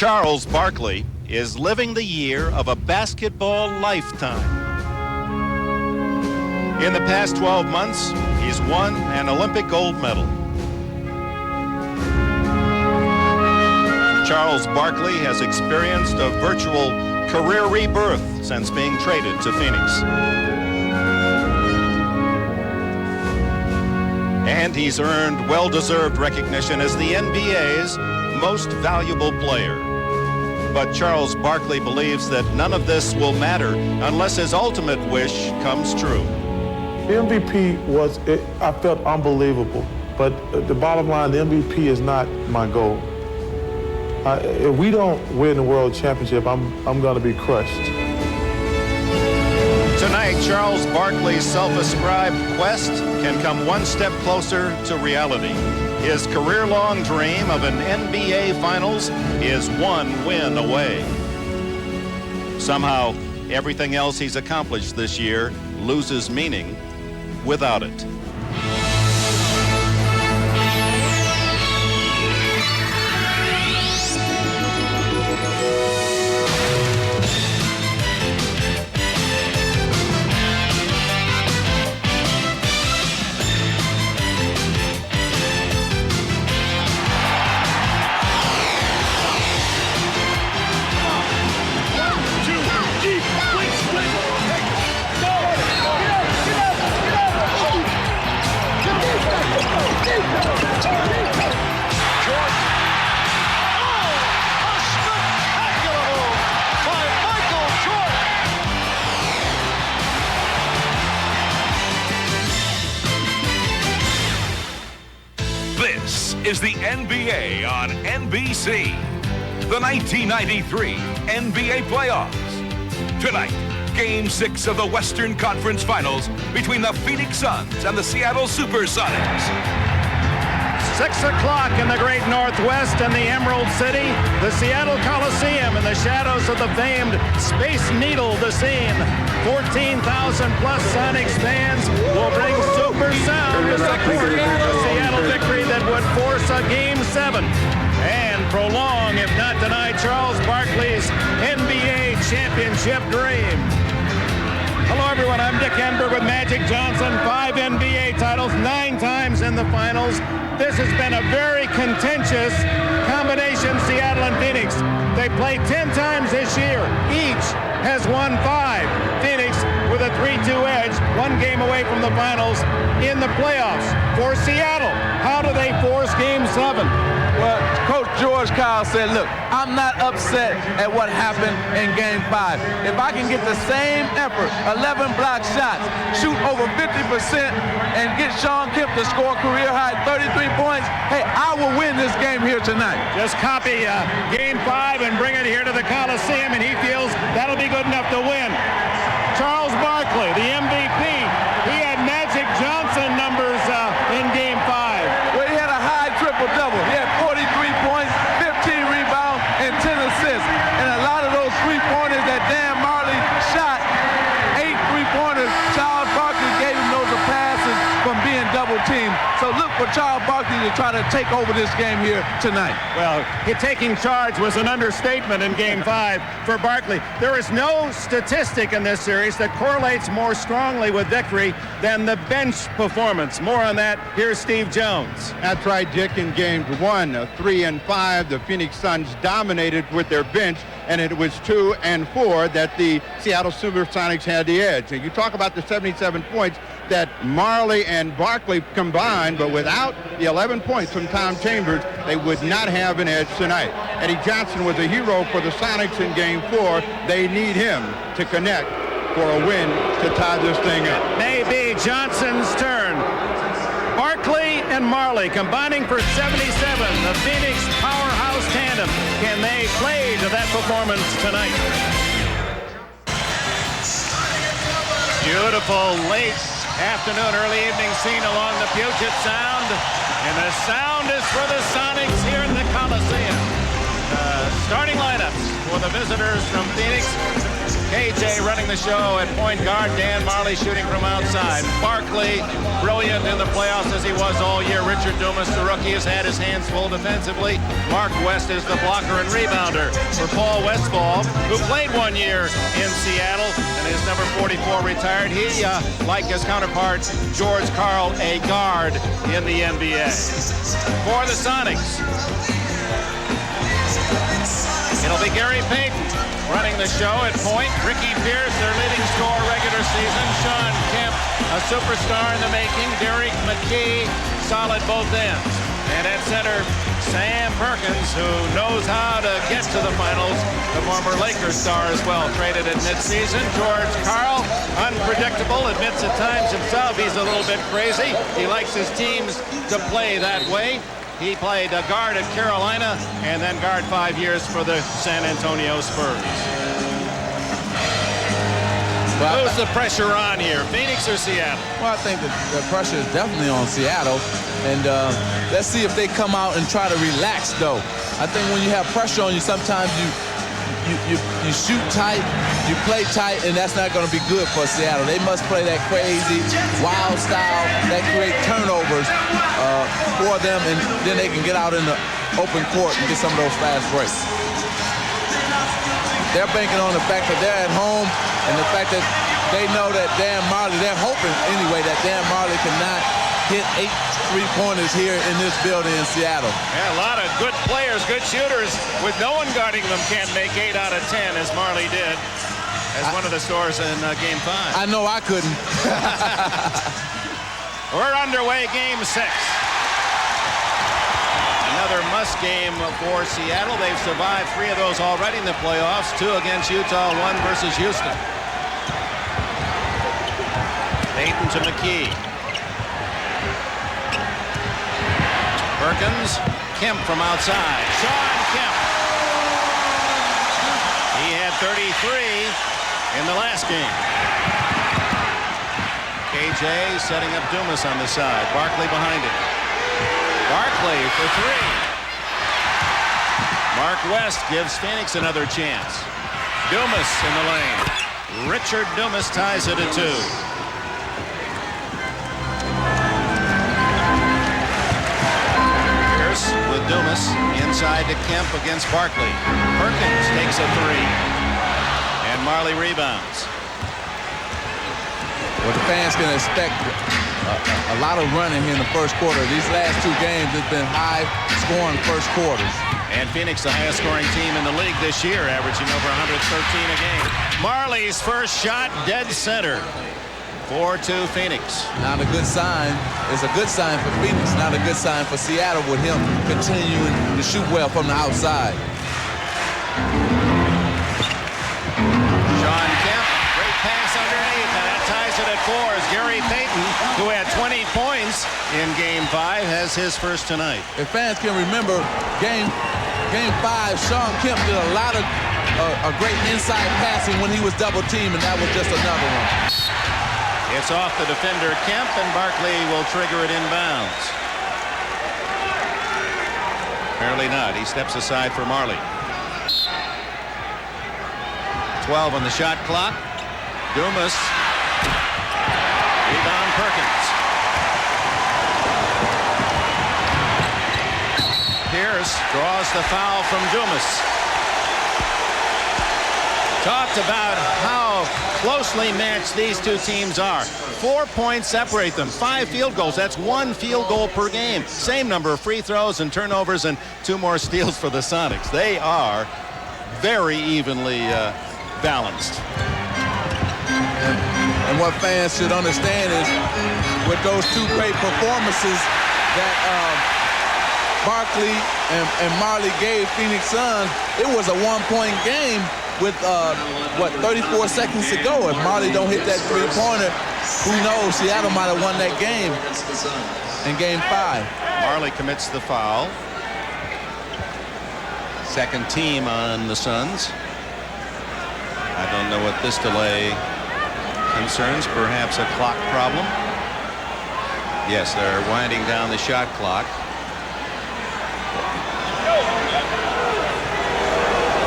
Charles Barkley is living the year of a basketball lifetime. In the past 12 months, he's won an Olympic gold medal. Charles Barkley has experienced a virtual career rebirth since being traded to Phoenix. And he's earned well-deserved recognition as the NBA's most valuable player. But Charles Barkley believes that none of this will matter unless his ultimate wish comes true. The MVP I felt unbelievable, but the bottom line, the MVP is not my goal. If we don't win the world championship, I'm going to be crushed. Tonight, Charles Barkley's self-ascribed quest can come one step closer to reality. His career-long dream of an NBA Finals is one win away. Somehow, everything else he's accomplished this year loses meaning without it. This is the NBA on NBC. The 1993 NBA playoffs. Tonight, Game 6 of the Western Conference Finals between the Phoenix Suns and the Seattle Supersonics. 6 o'clock in the great Northwest and the Emerald City, the Seattle Coliseum in the shadows of the famed Space Needle, the scene. 14,000 plus Sonics fans will bring super sound to support the Seattle victory that would force a Game 7 and prolong, if not deny, Charles Barkley's NBA championship dream. Hello, everyone. I'm Dick Enberg with Magic Johnson. 5 NBA titles, 9 times in the finals. This has been a very contentious combination, Seattle and Phoenix. They played 10 times this year. Each has won 5. Phoenix with a 3-2 edge, 1 game away from the finals in the playoffs. For Seattle, how do they force Game 7? Well, Coach George Kyle said, look, I'm not upset at what happened in Game 5. If I can get the same effort, 11 block shots, shoot over 50%, and get Sean Kemp to score career-high 33 points, hey, I will win this game here tonight. Just copy Game 5 and bring it here to the Coliseum, and he feels that'll be good enough to win. Charles Barkley, the MVP, he had Magic Johnson numbers in Game 5. Well, he had a high triple-double. He had 43 points, 15 rebounds, and 10 assists. And a lot of those three-pointers that Dan Marley shot, 8 three-pointers, Charles Barkley gave him those passes from being double-teamed. So look for Charles Barkley to try to take over this game here tonight. Well, taking charge was an understatement in Game 5 for Barkley. There is no statistic in this series that correlates more strongly with victory than the bench performance. More on that, here's Steve Jones. That's right, Dick. In Games 1, 3, and 5, the Phoenix Suns dominated with their bench, and it was 2 and 4 that the Seattle Supersonics had the edge. And you talk about the 77 points that Marley and Barkley combined, but without the 11 points from Tom Chambers, they would not have an edge tonight. Eddie Johnson was a hero for the Sonics in Game 4. They need him to connect for a win to tie this thing up. Maybe Johnson's turn. Barkley and Marley combining for 77. The Phoenix powerhouse tandem. Can they play to that performance tonight? Beautiful late afternoon, early evening scene along the Puget Sound. And the sound is for the Sonics here in the Coliseum. Starting lineups for the visitors from Phoenix. KJ running the show at point guard. Dan Marley shooting from outside. Barkley, brilliant in the playoffs as he was all year. Richard Dumas, the rookie, has had his hands full defensively. Mark West is the blocker and rebounder for Paul Westphal, who played 1 year in Seattle and is number 44 retired. He, like his counterpart, George Karl, a guard in the NBA. For the Sonics, it'll be Gary Payton running the show at point. Ricky Pierce, their leading scorer regular season. Sean Kemp, a superstar in the making. Derek McKee, solid both ends. And at center, Sam Perkins, who knows how to get to the finals. The former Lakers star as well, traded at midseason. George Karl, unpredictable, admits at times himself he's a little bit crazy. He likes his teams to play that way. He played a guard at Carolina and then guard 5 years for the San Antonio Spurs. Who's the pressure on here, Phoenix or Seattle? Well, I think the pressure is definitely on Seattle. And let's see if they come out and try to relax, though. I think when you have pressure on you, sometimes you shoot tight, you play tight, and that's not going to be good for Seattle. They must play that crazy, wild style that create turnovers for them, and then they can get out in the open court and get some of those fast breaks. They're banking on the fact that they're at home and the fact that they know that Dan Marley, they're hoping anyway that Dan Marley cannot hit 8 3-pointers here in this building in Seattle. Yeah, a lot of good players, good shooters, with no one guarding them can't make 8 out of 10 as Marley did as one of the scores in Game 5. I know I couldn't. We're underway, Game 6. Another must game for Seattle. They've survived 3 of those already in the playoffs, 2 against Utah, 1 versus Houston. Payton to McKee. Perkins, Kemp from outside. Sean Kemp. He had 33 in the last game. KJ setting up Dumas on the side. Barkley behind it. Barkley for 3. Mark West gives Phoenix another chance. Dumas in the lane. Richard Dumas ties it at 2. Pierce with Dumas inside to Kemp against Barkley. Perkins takes a 3. And Marley rebounds. Well, the fans can expect a lot of running here in the first quarter. These last 2 games have been high-scoring first quarters. And Phoenix, the highest-scoring team in the league this year, averaging over 113 a game. Marley's first shot, dead center. 4-2 Phoenix. Not a good sign. It's a good sign for Phoenix. Not a good sign for Seattle with him continuing to shoot well from the outside. Sean Kemp, great pass underneath, and that ties it at 4 as Gary Payton, who had 20 points in Game 5, has his first tonight. If fans can remember Game 5, Sean Kemp did a lot of a great inside passing when he was double teamed, and that was just another one. It's off the defender Kemp, and Barkley will trigger it inbounds. Apparently not. He steps aside for Marley. 12 on the shot clock. Dumas. Rebound Perkins. Pierce draws the foul from Dumas. Talked about how closely matched these 2 teams are. 4 points separate them. 5 field goals. That's 1 field goal per game. Same number of free throws and turnovers and 2 more steals for the Sonics. They are very evenly balanced. And what fans should understand is with those 2 great performances that Barkley and Marley gave Phoenix Suns, it was a 1-point game with 34 seconds to go. If Marley don't hit that 3-pointer, who knows? Seattle might have won that game in Game 5. Marley commits the foul. Second team on the Suns. I don't know what this delay concerns. Perhaps a clock problem. Yes, they're winding down the shot clock.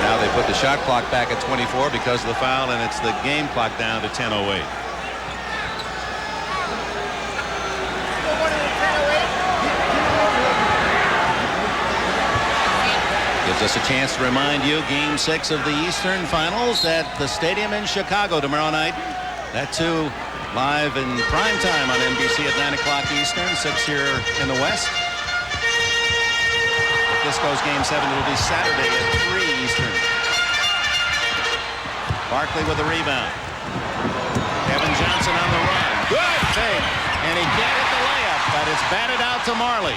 Now They put the shot clock back at 24 because of the foul, and it's the game clock down to 10:08. Gives us a chance to remind you, Game 6 of the Eastern Finals at the stadium in Chicago tomorrow night. That too live in prime time on NBC at 9 o'clock Eastern, 6 here in the West. If this goes Game 7, it'll be Saturday at 3 Eastern. Barkley with the rebound. Kevin Johnson on the run. Good fake. And he can't hit the layup, but it's batted out to Marley.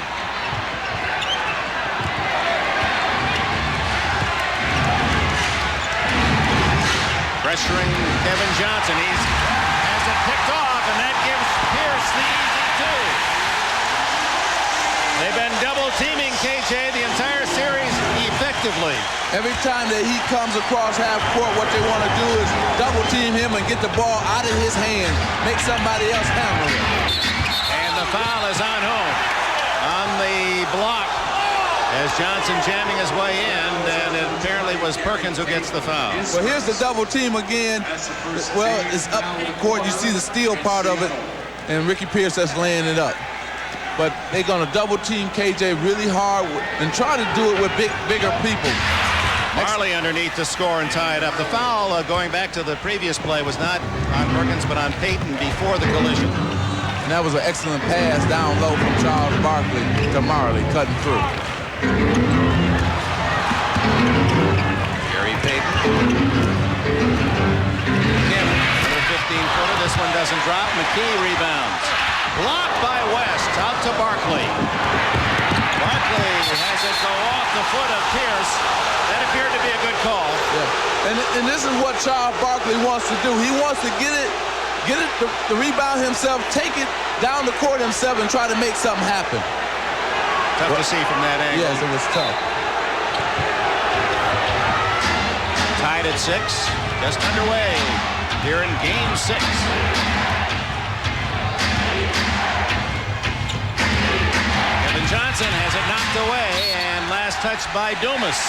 Pressuring Kevin Johnson. He has it picked off, and that gives Pierce the easy two. They've been double teaming KJ the entire series effectively. Every time that he comes across half court, what they want to do is double team him and get the ball out of his hand, make somebody else handle it. And the foul is on whom? On the block. As Johnson jamming his way in, and it apparently was Perkins who gets the foul. Well, here's the double team again. Well, it's up court. You see the steal part of it, and Ricky Pierce that's laying it up. But they're going to double team KJ really hard and try to do it with bigger people. Marley underneath the score and tie it up. The foul, going back to the previous play, was not on Perkins, but on Payton before the collision. And that was an excellent pass down low from Charles Barkley to Marley, cutting through. Gary Payton. Kevin, little 15-footer. This one doesn't drop. McKee rebounds. Blocked by West. Out to Barkley. Barkley has it go off the foot of Pierce. That appeared to be a good call. Yeah. And this is what Charles Barkley wants to do. He wants to get it, the rebound himself, take it down the court himself, and try to make something happen. Tough to see from that angle. Yes, it was tough. Tied at 6, just underway here in Game 6. Kevin Johnson has it knocked away, and last touch by Dumas.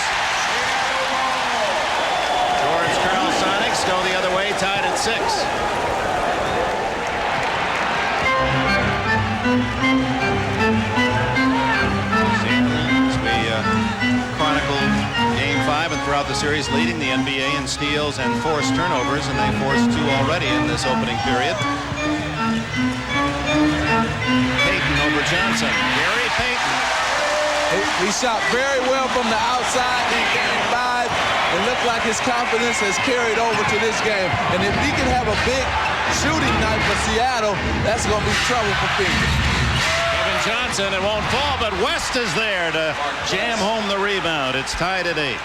George Karl Sonics go the other way, tied at 6. Chronicled Game 5 and throughout the series, leading the NBA in steals and forced turnovers, and they forced 2 already in this opening period. Payton over Johnson. Gary Payton. He shot very well from the outside in Game 5. It looked like his confidence has carried over to this game. And if he can have a big shooting night for Seattle, that's going to be trouble for Phoenix. Johnson, it won't fall, but West is there to jam home the rebound. It's tied at 8.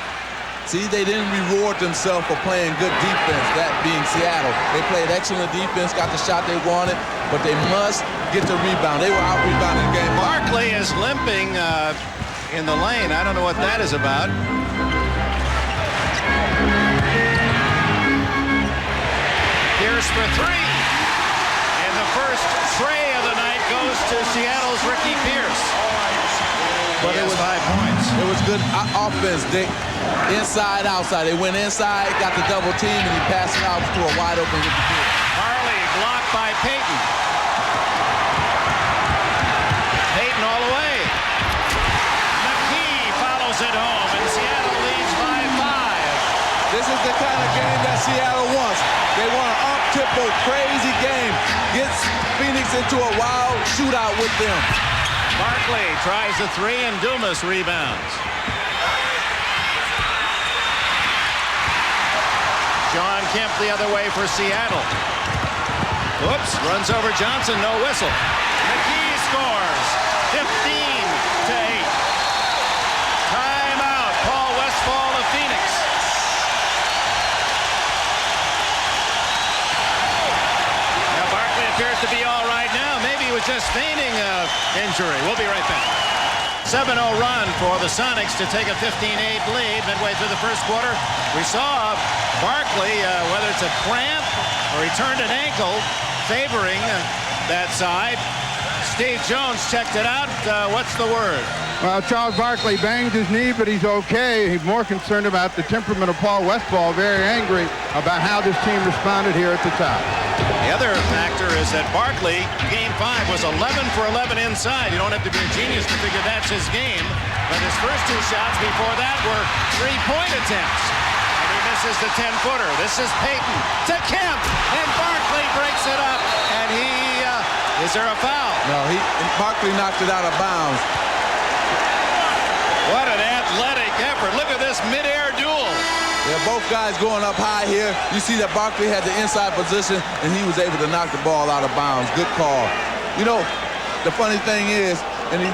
See, they didn't reward themselves for playing good defense, that being Seattle. They played excellent defense, got the shot they wanted, but they must get the rebound. They were out-rebounding the game. Barkley is limping in the lane. I don't know what that is about. Pierce for 3. And the first tray of the night goes to Seattle's Ricky Pierce. But it was 5 points. It was good offense, Dick. Inside, outside. They went inside, got the double team, and he passed it out to a wide open Ricky Pierce. Harley blocked by Payton. Payton all the way. McKee follows it home, and Seattle leads by 5. This is the kind of game that Seattle wants. They want an up-tempo, crazy game. Gets Phoenix into a wild shootout with them. Barkley tries the 3, and Dumas rebounds. John Kemp the other way for Seattle. Whoops, runs over Johnson, no whistle. McKee scores, 15-8. Timeout, Paul Westphal of Phoenix. Now Barkley appears to be all right now. Maybe he was just feigning an injury. We'll be right back. 7-0 run for the Sonics to take a 15-8 lead midway through the first quarter. We saw Barkley, whether it's a cramp or he turned an ankle, favoring that side. Steve Jones checked it out. What's the word? Well, Charles Barkley banged his knee, but he's okay. He's more concerned about the temperament of Paul Westphal, very angry about how this team responded here at the top. The other factor is that Barkley, game 5, was 11 for 11 inside. You don't have to be a genius to figure that's his game. But his first 2 shots before that were 3-point attempts. And he misses the 10-footer. This is Payton to Kemp, and Barkley breaks it up. And is there a foul? No, Barkley knocked it out of bounds. What an athletic effort. Look at this mid-air duel. Yeah, both guys going up high here. You see that Barkley had the inside position, and he was able to knock the ball out of bounds. Good call. You know, the funny thing is, in the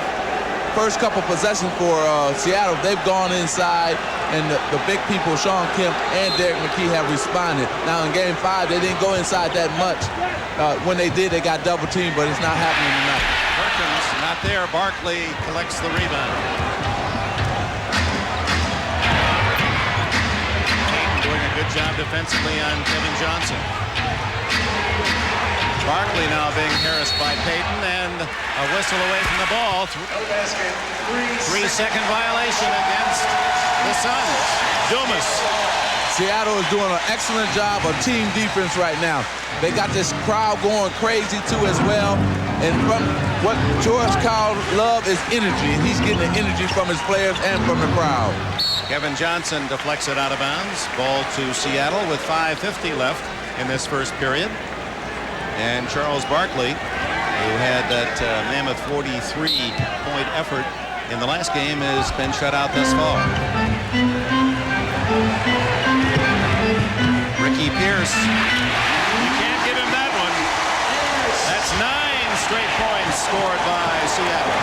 first couple possessions for Seattle, they've gone inside, and the big people, Sean Kemp and Derek McKee, have responded. Now, in Game 5, they didn't go inside that much. When they did, they got double-teamed, but it's not happening tonight. Perkins not there. Barkley collects the rebound. Doing a good job defensively on Kevin Johnson. Barkley now being harassed by Payton, and a whistle away from the ball. 3-second violation against the Suns. Dumas. Seattle is doing an excellent job of team defense right now. They got this crowd going crazy too as well. And from what George Karl loves is energy, and he's getting the energy from his players and from the crowd. Kevin Johnson deflects it out of bounds. Ball to Seattle with 5:50 left in this first period. And Charles Barkley, who had that mammoth 43-point effort in the last game, has been shut out thus far. Ricky Pierce. You can't give him that one. That's 9 straight points scored by Seattle.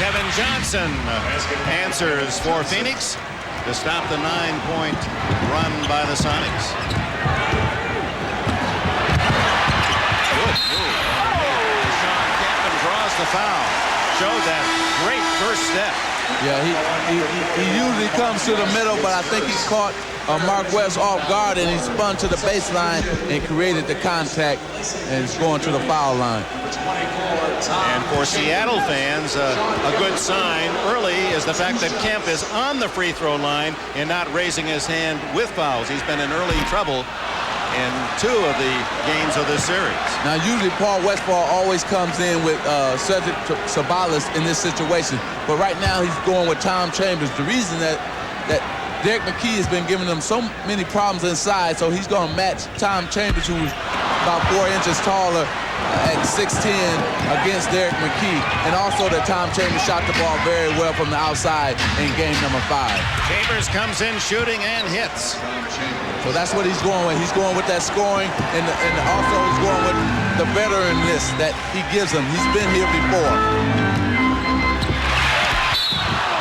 Kevin Johnson answers for Phoenix to stop the 9-point run by the Sonics. Good move. Sean Kemp draws the foul. Showed that great first step. Yeah, he usually comes to the middle, but I think he caught Mark West off guard, and he spun to the baseline and created the contact, and is going to the foul line. And for Seattle fans, a good sign early is the fact that Kemp is on the free throw line and not raising his hand with fouls. He's been in early trouble in 2 of the games of this series. Now, usually Paul Westphal always comes in with Cedric Sabalas in this situation, but right now he's going with Tom Chambers. The reason that Derek McKee has been giving them so many problems inside, so he's going to match Tom Chambers, who's about 4 inches taller at 6'10", against Derek McKee. And also that Tom Chambers shot the ball very well from the outside in game number 5. Chambers comes in shooting and hits. So that's what he's going with. He's going with that scoring, and also he's going with the veteranness that he gives them. He's been here before.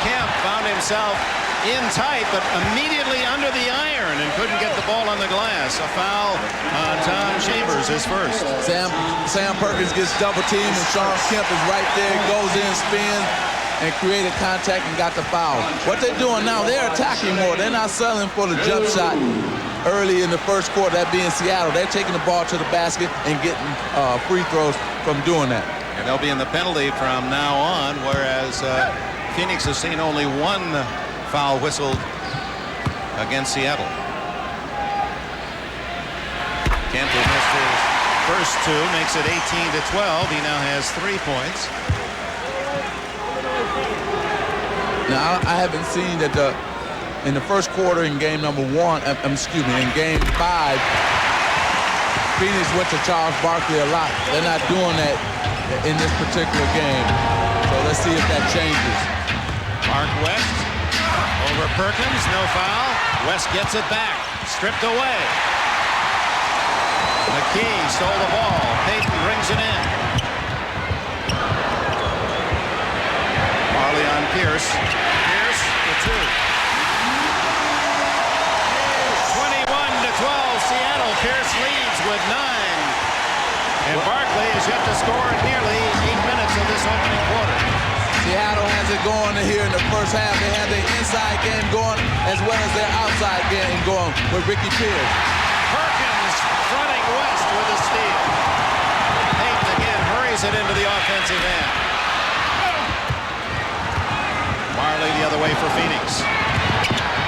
Kemp found himself in tight, but immediately under the iron and couldn't get the ball on the glass. A foul on Tom Chambers, his first. Sam Perkins gets double teamed, and Sean Kemp is right there, goes in, spins, and created contact and got the foul. What they're doing now, they're attacking more. They're not settling for the jump shot early in the first quarter, that being Seattle. They're taking the ball to the basket and getting free throws from doing that. And they'll be in the penalty from now on, whereas Phoenix has seen only 1 foul whistled against Seattle. Kemp, who missed his first 2, makes it 18-12. He now has 3 points. Now, I haven't seen that in the first quarter in game number 1, in game 5, Phoenix went to Charles Barkley a lot. They're not doing that in this particular game. So let's see if that changes. Mark West over Perkins, no foul. West gets it back, stripped away. McKee stole the ball. Payton brings it in. Marley on Pierce. Pierce for 2. 21-12 Seattle. Pierce leads with 9. And Barkley is yet to score in nearly 8 minutes of this opening quarter. Seattle has it going here in the first half. They have their inside game going as well as their outside game going with Ricky Pierce. Perkins fronting West with a steal. Payton again hurries it into the offensive end. Marley the other way for Phoenix.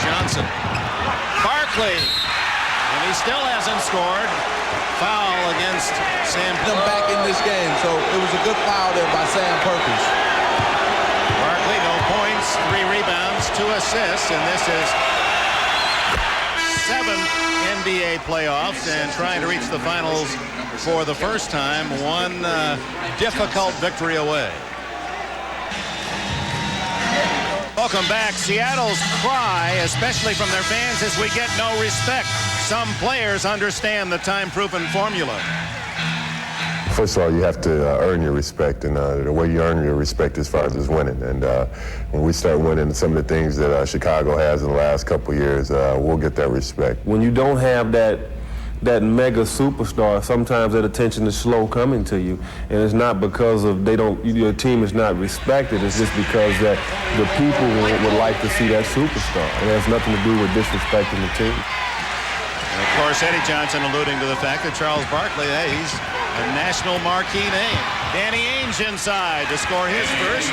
Johnson. Barkley. And he still hasn't scored. Foul against Sam Them back in this game, so it was a good foul there by Sam Perkins. Barkley, no points, 3 rebounds, 2 assists, and this is 7th NBA playoffs and trying to reach the finals for the first time. One difficult victory away. Welcome back. Seattle's cry, especially from their fans, is we get no respect. Some players understand the time-proven formula. First of all, you have to earn your respect, and the way you earn your respect as far as is winning. And when we start winning some of the things that Chicago has in the last couple of years, we'll get that respect. When you don't have that mega superstar, sometimes that attention is slow coming to you, and it's not because of your team is not respected. It's just because that the people would like to see that superstar. It has nothing to do with disrespecting the team. And of course, Eddie Johnson alluding to the fact that Charles Barkley, he's a national marquee name. Danny Ainge inside to score his first.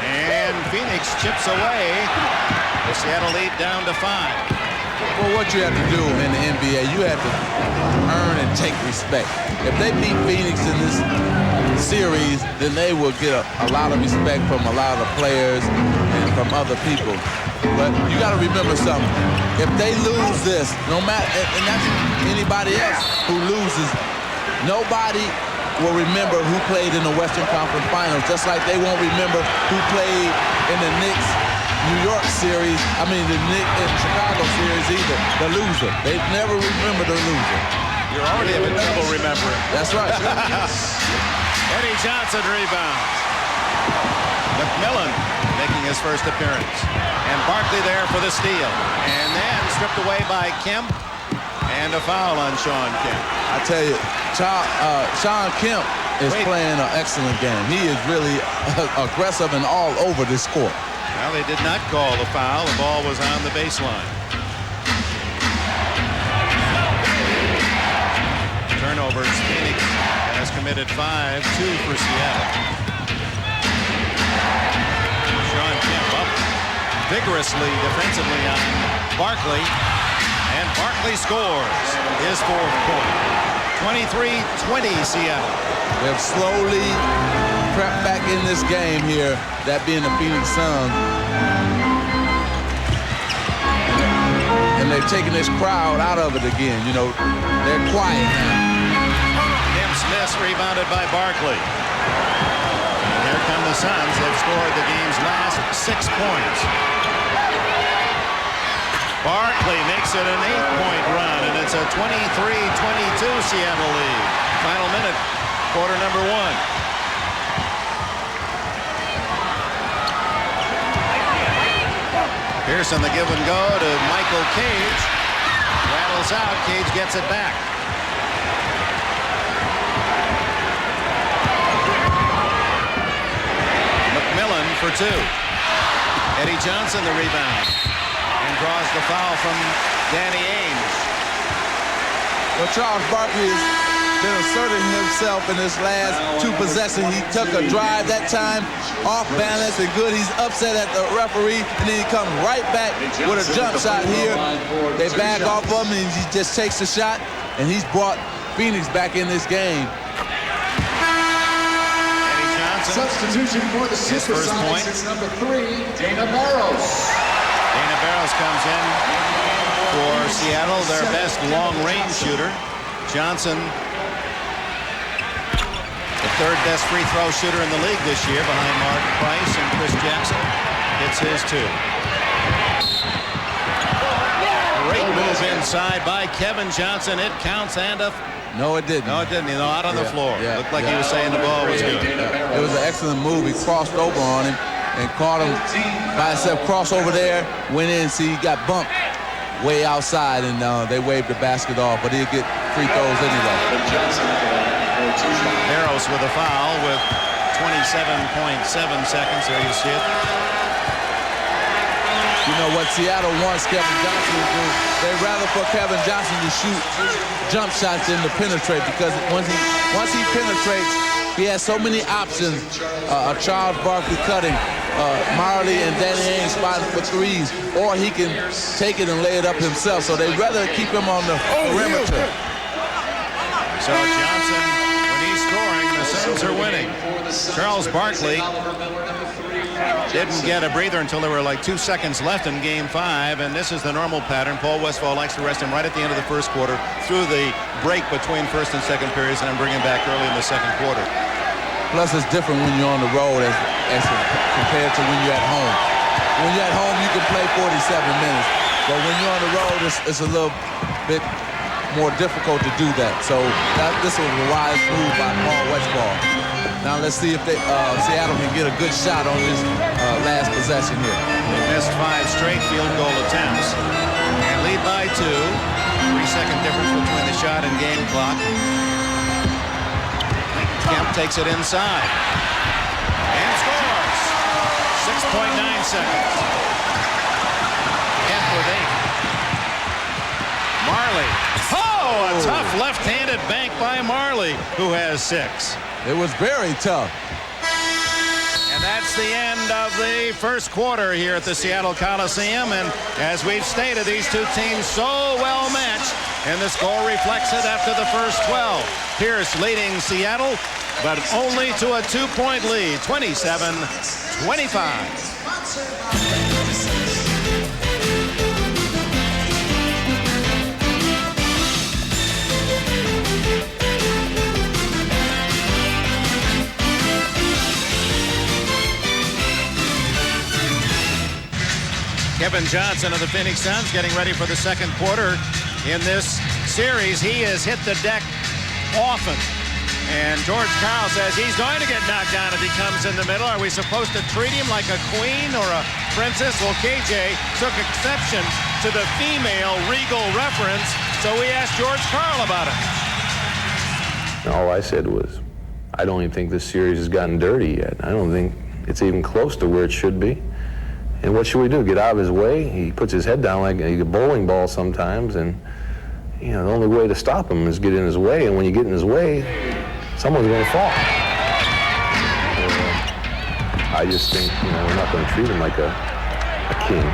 And Phoenix chips away. The Seattle lead down to 5. Well, what you have to do in the NBA, you have to earn and take respect. If they beat Phoenix in this series, then they will get a lot of respect from a lot of the players and from other people. But you got to remember something. If they lose this, no matter, and that's anybody else who loses, nobody will remember who played in the Western Conference Finals, just like they won't remember who played in the Knicks New York series, the Knicks and Chicago series either, the loser. They never remember the loser. You're already having trouble remembering. That's right. Eddie Johnson rebounds. McMillan making his first appearance. And Barkley there for the steal. And then stripped away by Kemp. And a foul on Sean Kemp. I tell you, Sean Kemp is playing an excellent game. He is really aggressive and all over this court. Well, they did not call the foul. The ball was on the baseline. Turnovers. Phoenix has committed 5-2 for Seattle. Sean Kemp up vigorously defensively on Barkley. And Barkley scores his 4th point. 23-20 Seattle. They've slowly crept back in this game here, that being the Phoenix Suns. And they've taken this crowd out of it again. They're quiet now. Kemp Smith rebounded by Barkley. And here come the Suns. They've scored the game's last 6 points. Barkley makes it an 8-point run, and it's a 23-22 Seattle lead. Final minute, quarter number 1. Pearson the give and go to Michael Cage. Rattles out. Cage gets it back. McMillan for 2. Eddie Johnson the rebound. And draws the foul from Danny Ainge. Well, Charles Barkley has been asserting himself in this last 2 possessions. He took a drive that time off balance and good. He's upset at the referee, and then he comes right back with a jump shot here. They back off of him, and he just takes the shot, and he's brought Phoenix back in this game. Eddie Johnson. Substitution for the Supersonics. It's number 3, Dana Barros. Dana Barros comes in for Seattle, their best long-range shooter. Johnson, the 3rd best free throw shooter in the league this year, behind Mark Price and Chris Jackson. Hits his 2. Great move inside by Kevin Johnson. It counts and a... No, it didn't. No, it didn't. Out on the floor. Looked like he was saying the ball was good. It was an excellent move. He crossed over on him and caught him by himself. Cross over there, went in, see, he got bumped way outside, and they waved the basket off, but he'll get free throws anyway. Barros with a foul with 27.7 seconds. There you see it. You know what Seattle wants Kevin Johnson to do? They'd rather for Kevin Johnson to shoot jump shots than to penetrate, because once he penetrates, he has so many options. Charles Barkley cutting, Marley and Danny Ainge spotting for threes, or he can take it and lay it up himself. So they'd rather keep him on the perimeter. So Johnson, when he's scoring, the Suns are winning. Charles Barkley didn't get a breather until there were like 2 seconds left in Game 5, and this is the normal pattern. Paul Westphal likes to rest him right at the end of the first quarter through the break between first and second periods, and then bring him back early in the second quarter. Plus, it's different when you're on the road as compared to when you're at home. When you're at home, you can play 47 minutes, but when you're on the road, it's a little bit more difficult to do that. So this was a wise move by Paul Westphal. Now let's see if Seattle can get a good shot on this last possession here. They missed 5 straight field goal attempts and lead by 2. 3-second difference between the shot and game clock. Kemp takes it inside and scores. 6.9 seconds. Kemp with 8. Marley. Oh, a tough left-handed bank by Marley, who has 6. It was very tough. And that's the end of the first quarter here at the Seattle Coliseum. And as we've stated, these two teams so well matched, and the score reflects it after the first 12. Pierce leading Seattle, but only to a 2-point lead, 27-25. Kevin Johnson of the Phoenix Suns getting ready for the second quarter in this series. He has hit the deck often. And George Karl says he's going to get knocked down if he comes in the middle. Are we supposed to treat him like a queen or a princess? Well, KJ took exception to the female regal reference, so we asked George Karl about it. All I said was, I don't even think this series has gotten dirty yet. I don't think it's even close to where it should be. And what should we do? Get out of his way? He puts his head down like a bowling ball sometimes, and you know, the only way to stop him is get in his way, and when you get in his way, someone's going to fall. I just think, you know, we're not going to treat him like a king.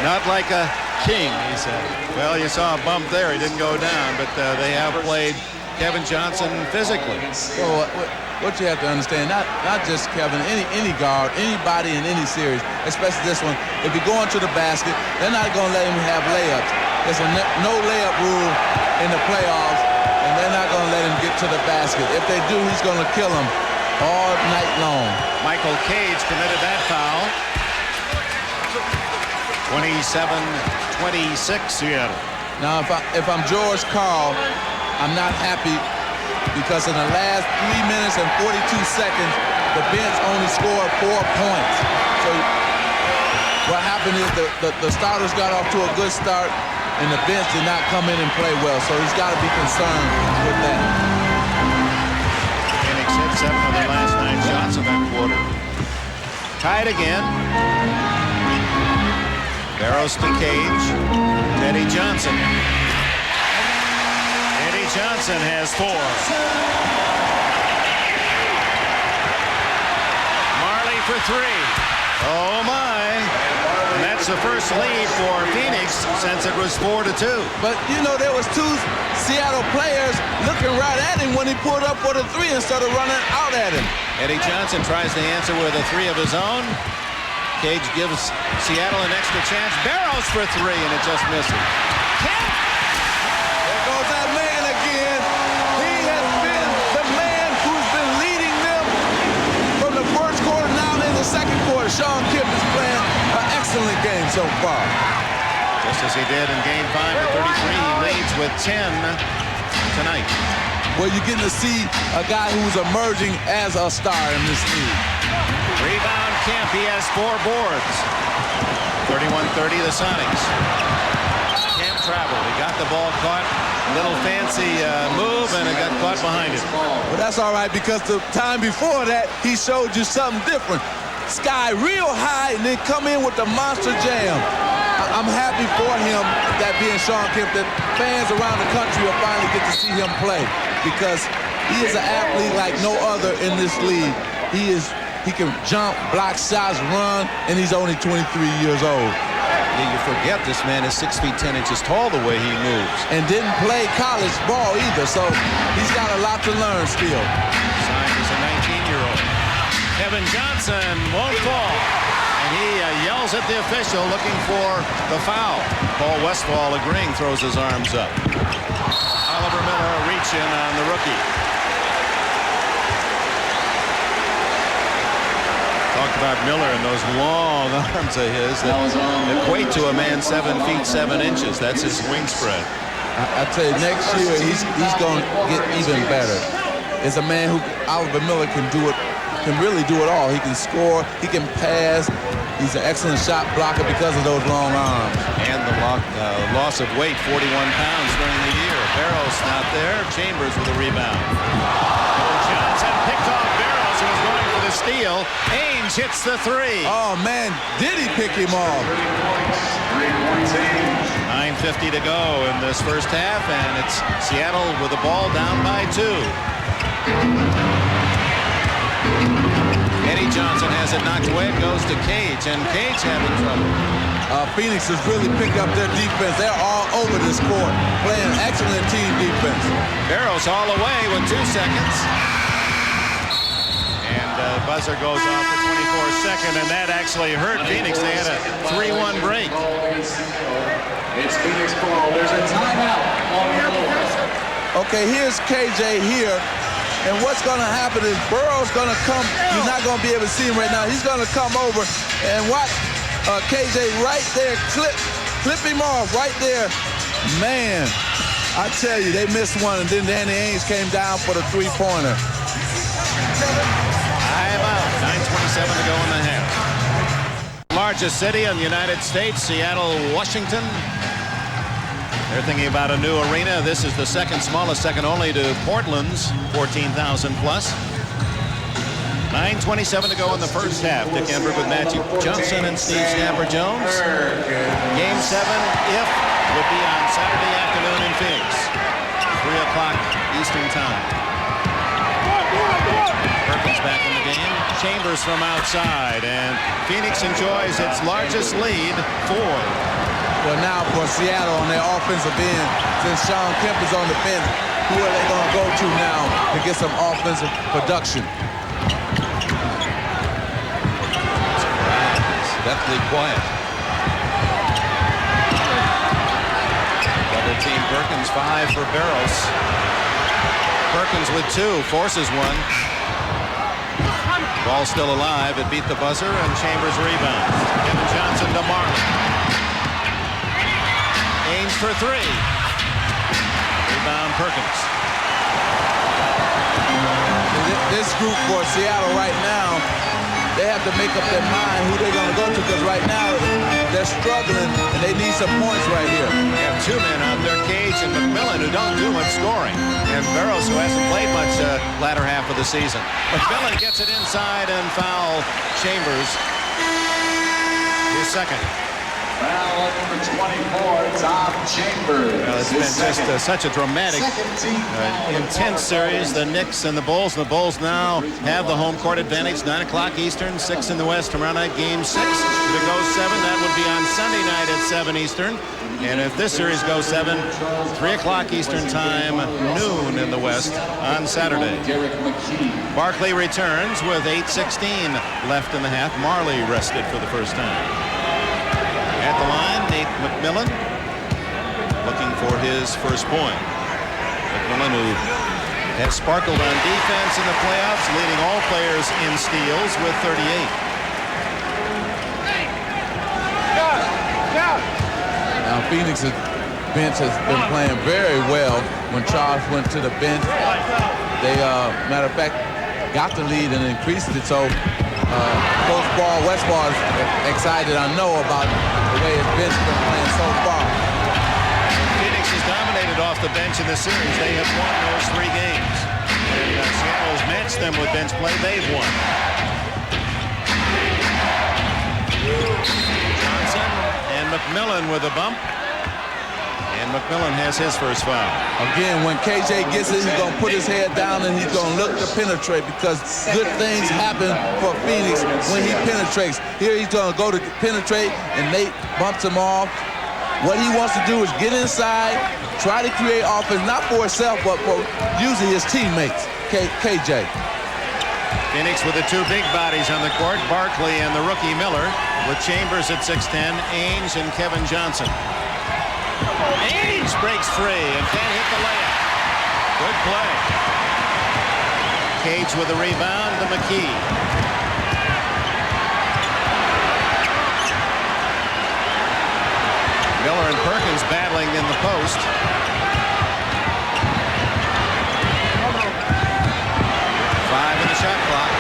Not like a king, he said. Well, you saw a bump there. He didn't go down, but they have played Kevin Johnson physically. Well, what you have to understand, not just Kevin, any guard, anybody in any series, especially this one, if you go into the basket, they're not going to let him have layups. There's a no layup rule in the playoffs, and they're not going to let him get to the basket. If they do, he's going to kill them all night long. Michael Cage committed that foul. 27-26 Seattle. Now, if I'm George Karl, I'm not happy, because in the last 3 minutes and 42 seconds, the bench only scored 4 points. So what happened is the starters got off to a good start, and the bench did not come in and play well. So he's got to be concerned with that. Phoenix hit 7 of their last 9 shots in that quarter. Tied again. Barrows to Cage. Eddie Johnson. Eddie Johnson has 4. Marley for 3. Oh my. And that's the first lead for Phoenix since it was 4-2. But you know, there was 2 Seattle players looking right at him when he pulled up for the 3 instead of running out at him. Eddie Johnson tries to answer with a 3 of his own. Cage gives Seattle an extra chance. Barrows for 3, and it just misses. Kemp! There goes that man again. He has been the man who's been leading them from the first quarter now in the second quarter. Sean Kemp is playing an excellent game so far. Just as he did in Game 5 at 33, he leads with 10 tonight. Well, you're getting to see a guy who's emerging as a star in this league. Rebound Kemp, he has 4 boards. 31-30 the Sonics. Kemp traveled, he got the ball caught. A little fancy move, and it got caught behind him. Well, that's all right, because the time before that, he showed you something different. sky real high and then come in with the monster jam. I'm happy for him, that being Sean Kemp, that fans around the country will finally get to see him play, because he is an athlete like no other in this league. He can jump, block shots, run, and he's only 23 years old. Yeah, you forget this man is 6 feet 10 inches tall the way he moves. And didn't play college ball either, so he's got a lot to learn still. Signed as a 19-year-old. Kevin Johnson won't fall. And he yells at the official looking for the foul. Paul Westphal agreeing, throws his arms up. Oliver Miller reach in on the rookie. Talked about Miller and those long arms of his that equate to a man 7 feet 7 inches. That's his wing spread. I tell you, next year he's going to get even better. It's a man who, Oliver Miller, can really do it all. He can score, he can pass. He's an excellent shot blocker because of those long arms. And the loss of weight, 41 pounds during the year. Barrows not there. Chambers with a rebound. Johnson picked off Barrows, who was going for the steal. Ainge hits the three. Oh, man, did he pick him off? 9:50 to go in this first half, and it's Seattle with the ball down by 2. Eddie Johnson has it knocked away. It goes to Cage, and Cage having trouble. Phoenix has really picked up their defense. They're all over this court, playing excellent team defense. Barrows all the way with 2 seconds. And buzzer goes off for 24-second, and that actually hurt Phoenix. They had a 3-1 break. It's Phoenix ball. There's a timeout on the floor. Okay, here's KJ here. And what's going to happen is Burrow's going to come. You're not going to be able to see him right now. He's going to come over and watch KJ right there. Clip him off right there. Man, I tell you, they missed one, and then Danny Ainge came down for the three-pointer. Timeout. 9:27 to go in the half. Largest city in the United States, Seattle, Washington. They're thinking about a new arena. This is the second smallest, second only to Portland's 14,000 plus. 9:27 to go in the first half. Dick Enberg with Matthew Johnson and Steve Snapper Jones. Game 7, if, would be on Saturday afternoon in Phoenix. 3 o'clock Eastern time. Perkins back in the game. Chambers from outside, and Phoenix enjoys its largest lead, 4. Well, now for Seattle on their offensive end, since Sean Kemp is on the bench, who are they going to go to now to get some offensive production? It's deathly quiet. Double team Perkins, 5 for Barrows. Perkins with 2, forces one. Ball still alive. It beat the buzzer, and Chambers rebounds. Kevin Johnson to Marlin. Ainge for 3. Rebound Perkins. This group for Seattle right now, they have to make up their mind who they're going to go to, because right now they're struggling and they need some points right here. They have 2 men out there, Cage and McMillan, who don't do much scoring. And Barrows, who hasn't played much latter half of the season. McMillan gets it inside and foul Chambers. His second. Foul number 24, Tom Chambers. Well, it's been just such a dramatic, intense series. The Knicks and the Bulls. The Bulls now have the home court advantage. 9 o'clock Eastern, 6 in the West. Tomorrow night, Game 6. If it goes 7, that would be on Sunday night at 7 Eastern. And if this series goes 7, 3 o'clock Eastern time, noon in the West on Saturday. Barkley returns with 8:16 left in the half. Marley rested for the first time. At the line, Nate McMillan looking for his first point. McMillan, who has sparkled on defense in the playoffs, leading all players in steals with 38. Now Phoenix's bench has been playing very well. When Charles went to the bench, they, matter of fact, got the lead and increased it. So Coach Westphal is excited, I know, about the way his bench has been playing so far. Phoenix has dominated off the bench in the series. They have won those 3 games. And Seattle has matched them with bench play. They've won. Johnson and McMillan with a bump. And McMillan has his first foul. Again, when KJ gets it, he's going to put his head down and he's going to look to penetrate because good things happen for Phoenix when he penetrates. Here he's going to go to penetrate and Nate bumps him off. What he wants to do is get inside, try to create offense, not for himself, but for using his teammates, KJ. Phoenix with the two big bodies on the court, Barkley and the rookie Miller, with Chambers at 6'10", Ainge and Kevin Johnson. Ainge breaks free and can't hit the layup. Good play. Cage with the rebound to McKee. Miller and Perkins battling in the post. Five in the shot clock.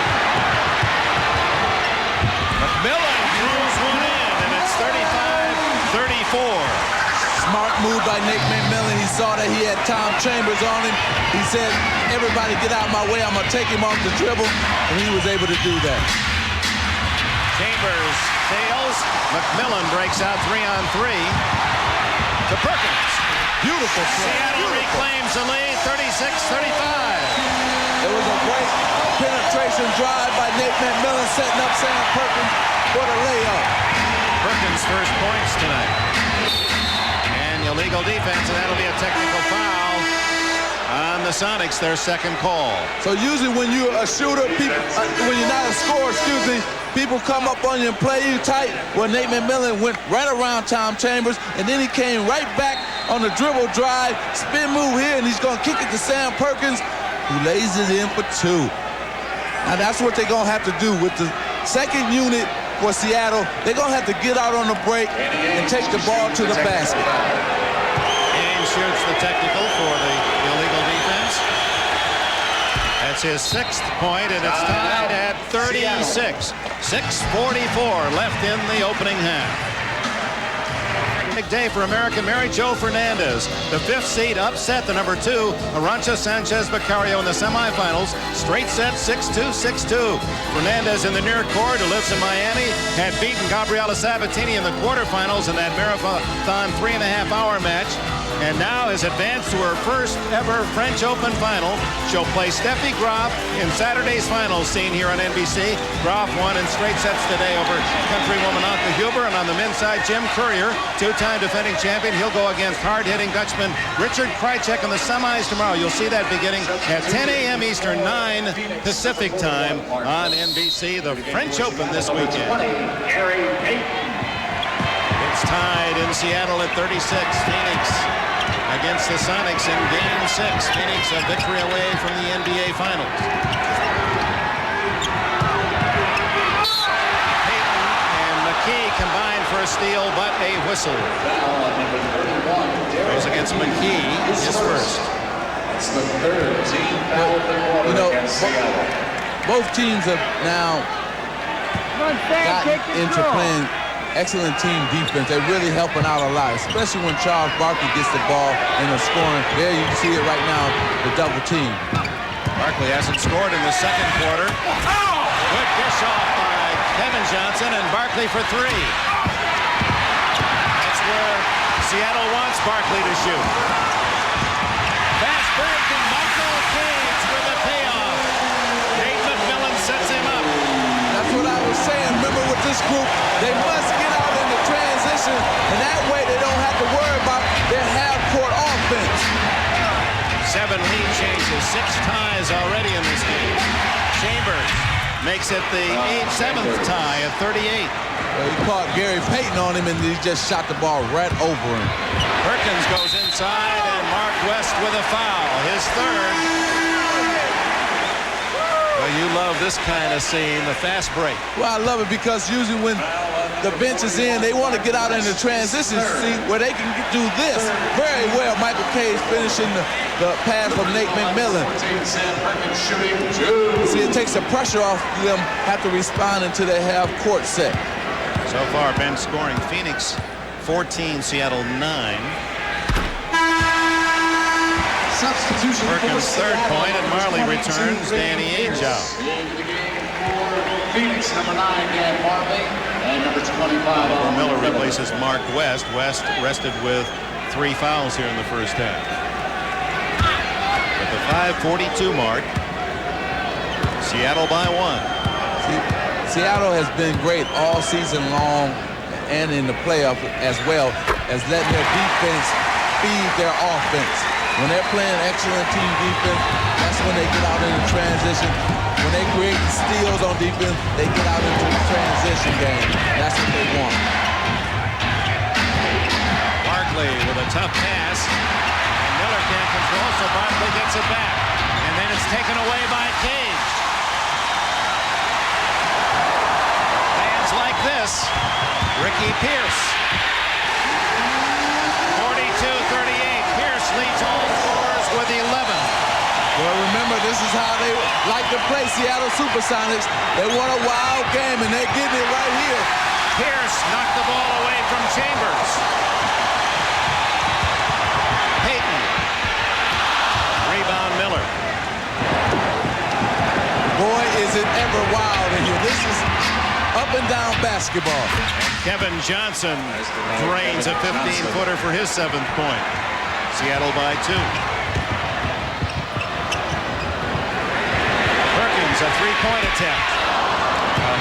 McMillan throws one in, and it's 35-34. Smart move by Nate McMillan. He saw that he had Tom Chambers on him. He said, everybody get out of my way. I'm going to take him off the dribble. And he was able to do that. Chambers fails. McMillan breaks out 3-on-3 to Perkins. Beautiful play. Seattle reclaims the lead, 36-35. It was a great penetration drive by Nate McMillan, setting up Sam Perkins for the layup. Perkins' first points tonight. Illegal defense, and that'll be a technical foul on the Sonics, their second call. So usually when you're a shooter, when you're not a scorer, people come up on you and play you tight. Well, Nate McMillan went right around Tom Chambers, and then he came right back on the dribble drive, spin move here, and he's going to kick it to Sam Perkins, who lays it in for two. Now that's what they're going to have to do with the second unit for Seattle. They're going to have to get out on the break and take the ball to the basket. Shoots the technical for the illegal defense. That's his sixth point, and it's tied at 36. 6:44 left in the opening half. Big day for American Mary Jo Fernandez. The fifth seed upset the number 2, Arantxa Sanchez Becario, in the semifinals. Straight set 6-2, 6-2. Fernandez in the near court, who lives in Miami, had beaten Gabriela Sabatini in the quarterfinals in that marathon 3.5-hour match. And now has advanced to her first ever French Open final. She'll play Steffi Graf in Saturday's finals, seen here on NBC. Graf won in straight sets today over countrywoman Anke Huber. And on the men's side, Jim Courier, two-time defending champion. He'll go against hard-hitting Dutchman Richard Krajicek in the semis tomorrow. You'll see that beginning at 10 a.m. Eastern, 9 Pacific time on NBC. The French Open this weekend. It's tied in Seattle at 36. Phoenix against the Sonics in Game 6. Phoenix a victory away from the NBA Finals. Payton and McKee combined for a steal, but a whistle. Goes against McKee, his first. It's the third team foul of the quarter against Seattle. Both teams have now gotten into playing excellent team defense. They're really helping out a lot, especially when Charles Barkley gets the ball and they're scoring. There you see it right now, the double team. Barkley hasn't scored in the second quarter. Good dish off by Kevin Johnson, and Barkley for three. That's where Seattle wants Barkley to shoot. Fast break, and Michael Cage with a payoff. Nate McMillan sets him up. That's what I was saying. Remember with this group, they must get out in the transition, and that way they don't have to worry about their half-court offense. 7 lead changes, 6 ties already in this game. Chambers makes it the 7th tie at 38. Well, he caught Gary Payton on him, and he just shot the ball right over him. Perkins goes inside, and Mark West with a foul, his third. Well, you love this kind of scene, the fast break. Well, I love it because usually when the bench is in, they want to get out in the transition, see, where they can do this very well. Michael Cage finishing the pass from Nate McMillan. See, it takes the pressure off them, have to respond into their half-court set. So far, Ben scoring. Phoenix 14, Seattle 9. Substitution. Perkins' third point, and Marley returns Danny Ainge out. Phoenix number 9, Dan Marley, and number 25 on Miller replaces Mark West. West rested with 3 fouls here in the first half. At the 5:42 mark, Seattle by 1. Seattle has been great all season long and in the playoff as well as letting their defense feed their offense. When they're playing excellent team defense, that's when they get out in the transition. When they create steals on defense, they get out into the transition game. That's what they want. Barkley with a tough pass. And Miller can't control, so Barkley gets it back. And then it's taken away by Cage. Fans like this. Ricky Pierce. 42-38. Pierce leads all scorers with 11. Well, remember, this is how they like to play Seattle Supersonics. They want a wild game, and they're getting it right here. Pierce knocked the ball away from Chambers. Payton. Rebound Miller. Boy, is it ever wild in here. This is up and down basketball. Kevin Johnson drains a 15-footer for his 7th point. Seattle by 2. Perkins, a 3-point attempt.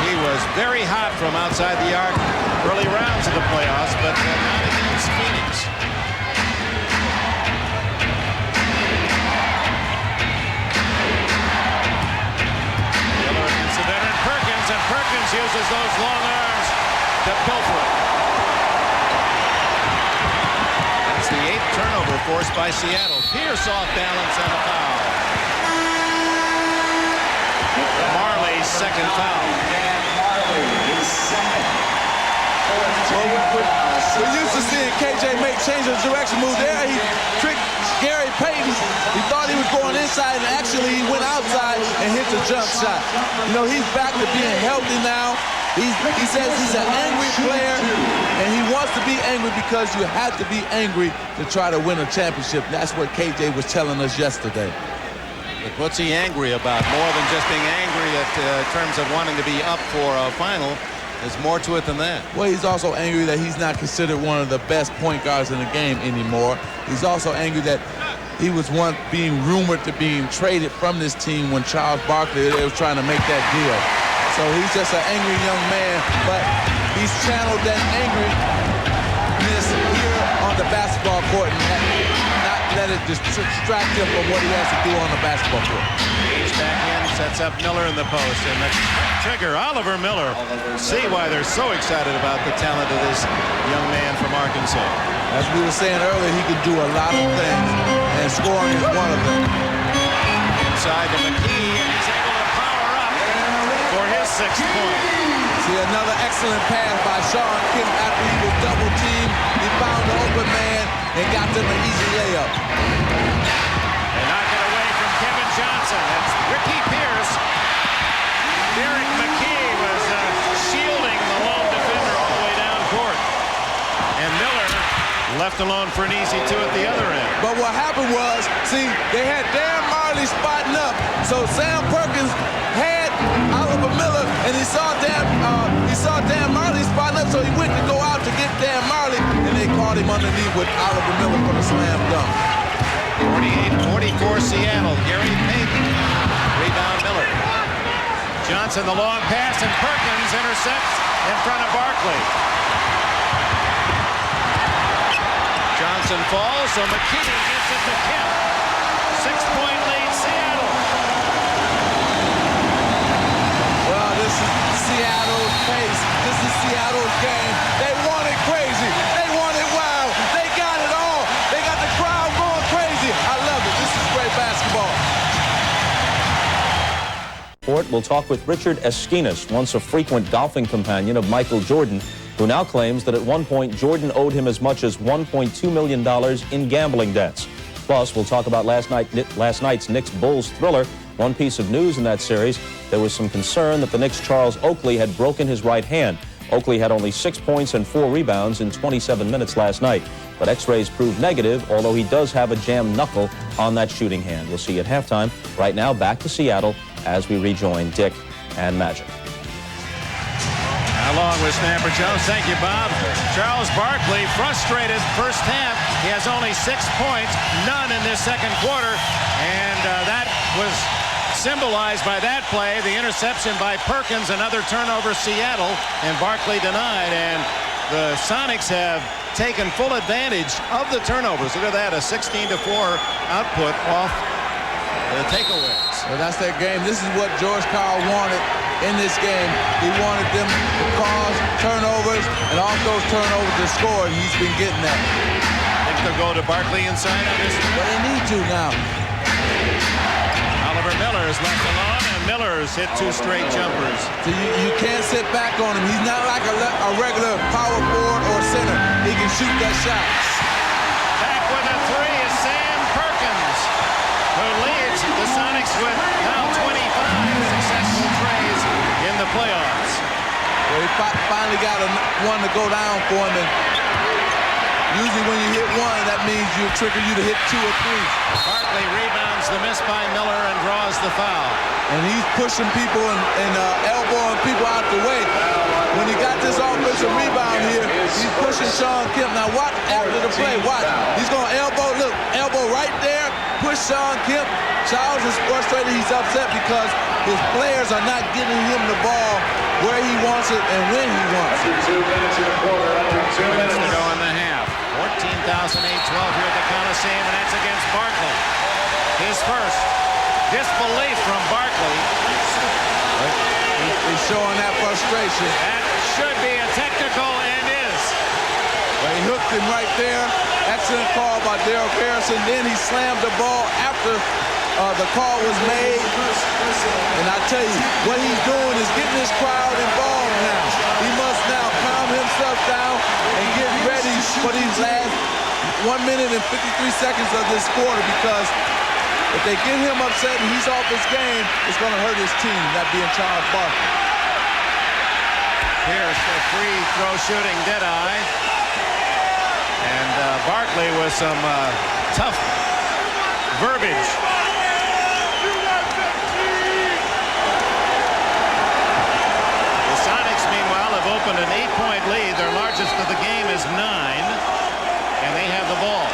He was very hot from outside the arc early rounds of the playoffs, but not against Phoenix. Miller against the veteran Perkins, and Perkins uses those long arms to pilfer it. That's the 8th turnover forced by Seattle. Pierce off balance and a foul. Marley's 2nd foul. We're used to seeing KJ make change of direction move there. He tricked Gary Payton. He thought he was going inside, and actually he went outside and hit the jump shot. You know, he's back to being healthy now. He says he's an angry player, and he wants to be angry because you have to be angry to try to win a championship. That's what KJ was telling us yesterday. But what's he angry about? More than just being angry in terms of wanting to be up for a final. There's more to it than that. Well, he's also angry that he's not considered one of the best point guards in the game anymore. He's also angry that he was once being rumored to being traded from this team when Charles Barkley was trying to make that deal. So he's just an angry young man, but he's channeled that angriness here on the basketball court and not let it distract him from what he has to do on the basketball court. He's back in, sets up Miller in the post, and the trigger, Oliver Miller. See why they're so excited about the talent of this young man from Arkansas. As we were saying earlier, he can do a lot of things, and scoring is one of them. Inside to McKee, and he's able to power up for his 6th point. See, another excellent pass by Sean Kemp after he was double-teamed. He found the open man and got them an easy layup. They knock it away from Kevin Johnson. It's Ricky Pierce. Derek McKee was shielding the lone defender all the way down court. And Miller left alone for an easy 2 at the other end. But what happened was, see, they had Dan Marley spotting up. So Sam Perkins had Oliver Miller, and he saw Dan Marley spotting up, so he went to go out to get Dan Marley, and they caught him underneath with Oliver Miller for the slam dunk. 48-44 Seattle. Gary Payton. Rebound Miller. Johnson the long pass, and Perkins intercepts in front of Barkley. Johnson falls, so McKee gets it to Kemp. 6-point lead, Seattle. Well, this is Seattle's pace. This is Seattle's game. They want it crazy. They want it wild. They got it all. They got the crowd going crazy. I love it. This is great basketball. We'll talk with Richard Eskinas, once a frequent golfing companion of Michael Jordan, who now claims that at one point Jordan owed him as much as $1.2 million in gambling debts. Plus, we'll talk about last night's Knicks-Bulls thriller. One piece of news in that series, there was some concern that the Knicks' Charles Oakley had broken his right hand. Oakley had only 6 points and 4 rebounds in 27 minutes last night. But x-rays proved negative, although he does have a jammed knuckle on that shooting hand. We'll see you at halftime. Right now, back to Seattle as we rejoin Dick and Magic. Now Along with Snapper Jones. Thank you, Bob. Charles Barkley frustrated first half. He has only 6 points, none in this second quarter. And that was symbolized by that play, the interception by Perkins, another turnover Seattle, and Barkley denied. And the Sonics have taken full advantage of the turnovers. Look at that, a 16-4 output off the takeaways. Well, that's their game. This is what George Karl wanted in this game. He wanted them to cause turnovers and off those turnovers to score, and he's been getting that. Think they'll go to Barkley inside on this? Well, they need to now. Oliver Miller is left alone, and Miller's hit 2 straight jumpers. So you can't sit back on him. He's not like a regular power forward or center. He can shoot that shot. Back with a 3 is Sam Perkins, who leads the Sonics with now 25 successful trays in the playoffs. Well, he finally got one to go down for him. And usually when you hit one, that means you trigger you to hit 2 or 3. Barkley rebounds the miss by Miller and draws the foul. And he's pushing people and elbowing people out the way. When he got this offensive rebound here, he's pushing Sean Kemp. Now watch after the play. Watch. He's going to elbow right there, push Sean Kemp. Charles is frustrated. He's upset because his players are not getting him the ball where he wants it and when he wants it. 2 minutes in a quarter, after 2 minutes to go in the half. 14,812 here at the Coliseum, and that's against Barkley. His first. Disbelief from Barkley. He's showing that frustration. That should be a technical and is. Well, he hooked him right there. Excellent call by Daryl Harrison. Then he slammed the ball after the call was made. And I tell you, what he's doing is getting this crowd involved now. He must now calm himself down and get ready for these last 1 minute and 53 seconds of this quarter, because if they get him upset and he's off his game, it's going to hurt his team, that being Charles Barkley. Here's the free throw shooting deadeye. And Barkley with some tough verbiage. The Sonics, meanwhile, have opened an 8-point lead. Their largest of the game is 9, and they have the ball.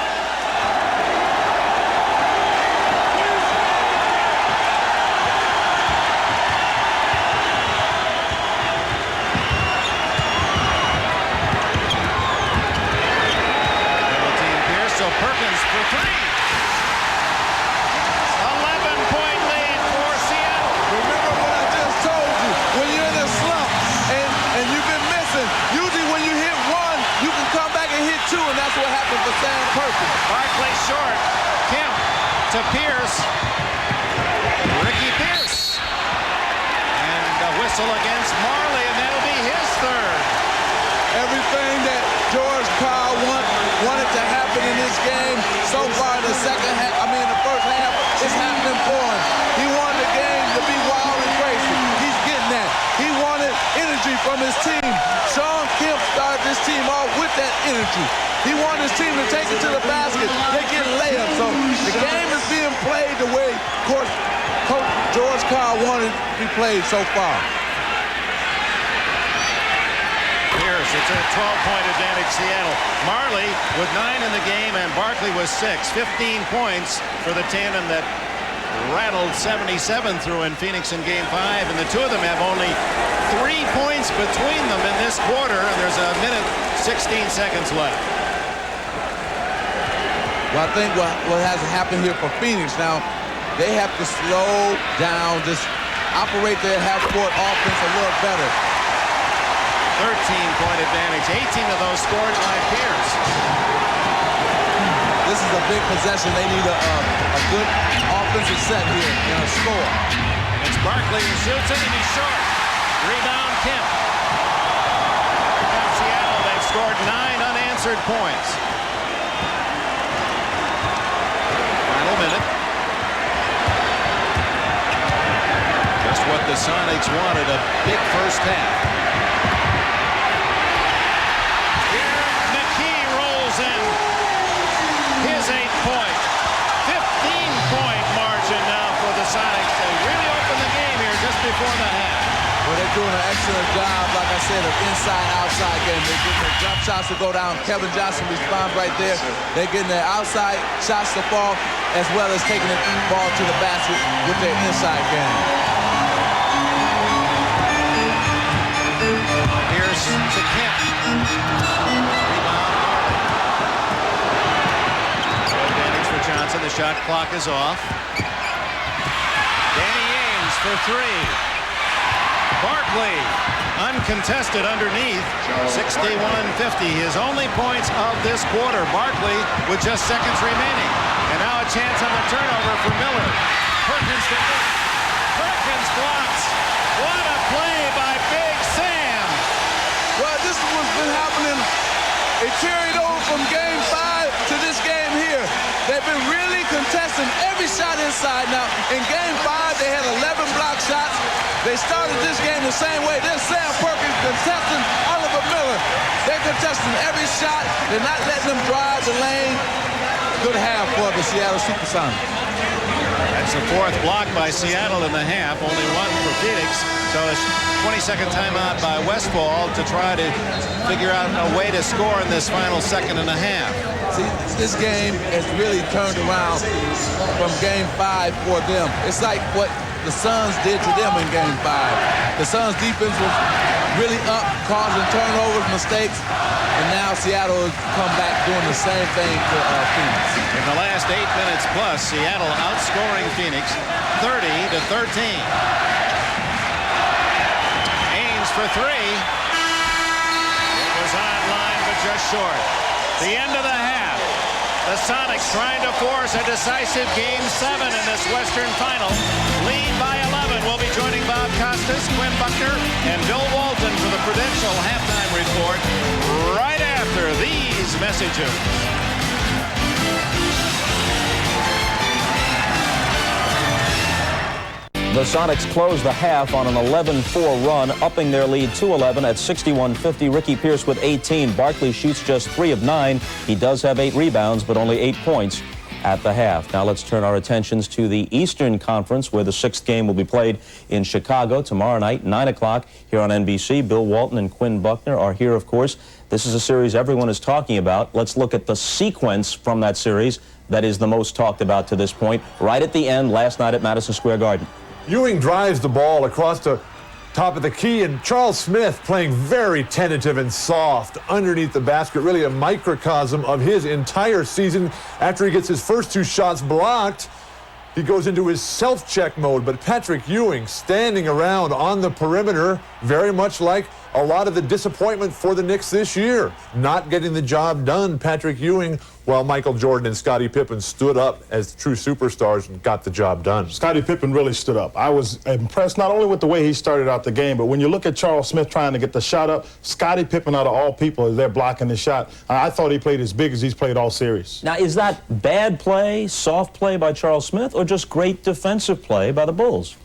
Perkins for 3. 11-point lead for Seattle. Remember what I just told you. When you're in a slump and you've been missing, usually when you hit 1, you can come back and hit 2, and that's what happened for Sam Perkins. Barkley short. Kemp to Pierce. Ricky Pierce. And a whistle against Marley, and that'll be his 3rd. Everything that George Karl wanted to happen in this game so far in the the first half is happening for him. He wanted the game to be wild and crazy. He's getting that. He wanted energy from his team. Sean Kemp started this team off with that energy. He wanted his team to take it to the basket. They get layups. So the game is being played the way Coach George Karl wanted it to be played so far. It's a 12-point advantage, Seattle. Marley with 9 in the game, and Barkley with 6. 15 points for the tandem that rattled 77 through in Phoenix in Game 5, and the two of them have only 3 points between them in this quarter, and there's a minute 16 seconds left. Well, I think what has happened here for Phoenix now, they have to slow down, just operate their half-court offense a little better. 13-point advantage. 18 of those scored by Pierce. This is a big possession. They need a good offensive set here and a score. It's Barkley who shoots it, and he's short. Rebound, Kemp. Now Seattle, they've scored 9 unanswered points. Final minute. Just what the Sonics wanted, a big first half. His 8-point, 15-point margin now for the Sonics. They really opened the game here just before the half. Well, they doing an excellent job, like I said, of inside-outside game. They're getting their jump shots to go down. Kevin Johnson responds right there. They're getting their outside shots to fall, as well as taking the ball to the basket with their inside game. Here's to Kemp. Advantage for Johnson. The shot clock is off. Danny Ainge for three. Barkley, uncontested underneath, 61-50. His only points of this quarter. Barkley with just seconds remaining. And now a chance on the turnover for Miller. Perkins blocks. What a play by Big Sam. Well, this is what's been happening. It carried over from Game 5 to this game here. They've been really contesting every shot inside. Now, in Game 5, they had 11 block shots. They started this game the same way. There's Sam Perkins contesting Oliver Miller. They're contesting every shot. They're not letting them drive the lane. Good half for the Seattle Supersonics. That's the fourth block by Seattle in the half. Only one for Phoenix. So a 20-second timeout by Westfall to try to figure out a way to score in this final second and a half. See, this game has really turned around from Game 5 for them. It's like what the Suns did to them in Game 5. The Suns defense was really up, causing turnovers, mistakes, and now Seattle has come back doing the same thing to Phoenix. In the last 8 minutes plus, Seattle outscoring Phoenix 30-13. Ainge for three. It was online, but just short. The end of the half. The Sonics trying to force a decisive Game 7 in this Western Final. Lead by 11. We'll be joining Bob Costas, Quinn Buckner, and Bill Walton for the Prudential halftime report right after these messages. The Sonics closed the half on an 11-4 run, upping their lead to 11 at 61-50. Ricky Pierce with 18. Barkley shoots just 3 of 9. He does have 8 rebounds, but only 8 points at the half. Now let's turn our attentions to the Eastern Conference, where the 6th game will be played in Chicago tomorrow night, 9 o'clock here on NBC. Bill Walton and Quinn Buckner are here, of course. This is a series everyone is talking about. Let's look at the sequence from that series that is the most talked about to this point, right at the end last night at Madison Square Garden. Ewing drives the ball across the top of the key, and Charles Smith playing very tentative and soft underneath the basket, really a microcosm of his entire season. After he gets his first 2 shots blocked, he goes into his self-check mode, but Patrick Ewing standing around on the perimeter, very much like a lot of the disappointment for the Knicks this year. Not getting the job done, Patrick Ewing, while Michael Jordan and Scottie Pippen stood up as true superstars and got the job done. Scottie Pippen really stood up. I was impressed not only with the way he started out the game, but when you look at Charles Smith trying to get the shot up, Scottie Pippen, out of all people, is there blocking the shot. I thought he played as big as he's played all series. Now, is that bad play, soft play by Charles Smith, or just great defensive play by the Bulls?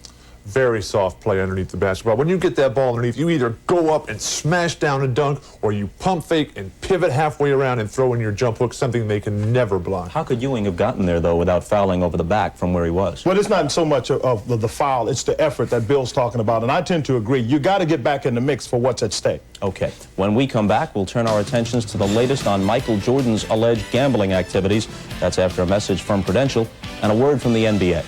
Very soft play underneath the basketball. When you get that ball underneath, you either go up and smash down and dunk, or you pump fake and pivot halfway around and throw in your jump hook, something they can never block. How could Ewing have gotten there, though, without fouling over the back from where he was? Well, it's not so much of the foul, it's the effort that Bill's talking about, and I tend to agree. You got to get back in the mix for what's at stake. Okay. When we come back, we'll turn our attentions to the latest on Michael Jordan's alleged gambling activities. That's after a message from Prudential and a word from the NBA.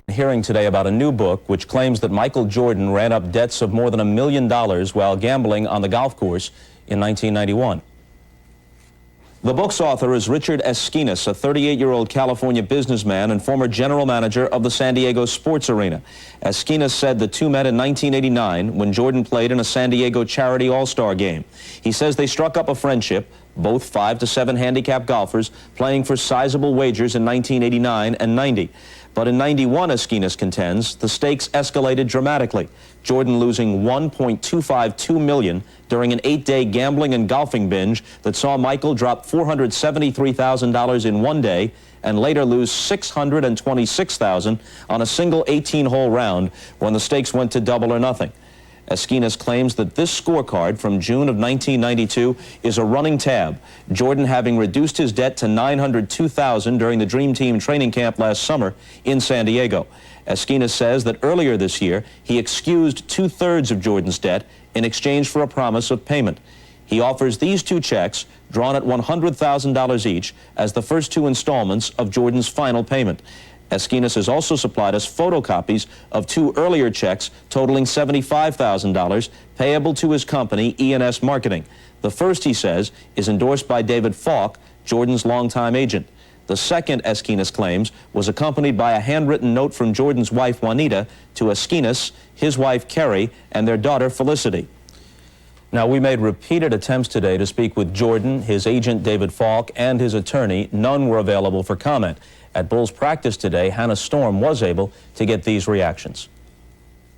Hearing today about a new book which claims that Michael Jordan ran up debts of more than $1 million while gambling on the golf course in 1991. The book's author is Richard Esquinas, a 38-year-old California businessman and former general manager of the San Diego sports arena. Esquinas said the two met in 1989 when Jordan played in a San Diego charity all-star game. He says they struck up a friendship, both 5 to 7 handicap golfers playing for sizable wagers in 1989 and 90. But in 91, Esquinas contends, the stakes escalated dramatically. Jordan losing $1.252 million during an 8-day gambling and golfing binge that saw Michael drop $473,000 in one day and later lose $626,000 on a single 18-hole round when the stakes went to double or nothing. Esquinas claims that this scorecard from June of 1992 is a running tab, Jordan having reduced his debt to $902,000 during the Dream Team training camp last summer in San Diego. Esquinas says that earlier this year, he excused 2/3 of Jordan's debt in exchange for a promise of payment. He offers these two checks, drawn at $100,000 each, as the first two installments of Jordan's final payment. Esquinas has also supplied us photocopies of two earlier checks totaling $75,000 payable to his company, E&S Marketing. The first, he says, is endorsed by David Falk, Jordan's longtime agent. The second, Esquinas claims, was accompanied by a handwritten note from Jordan's wife, Juanita, to Esquinas, his wife, Kerry, and their daughter, Felicity. Now, we made repeated attempts today to speak with Jordan, his agent, David Falk, and his attorney. None were available for comment. At Bulls practice today, Hannah Storm was able to get these reactions.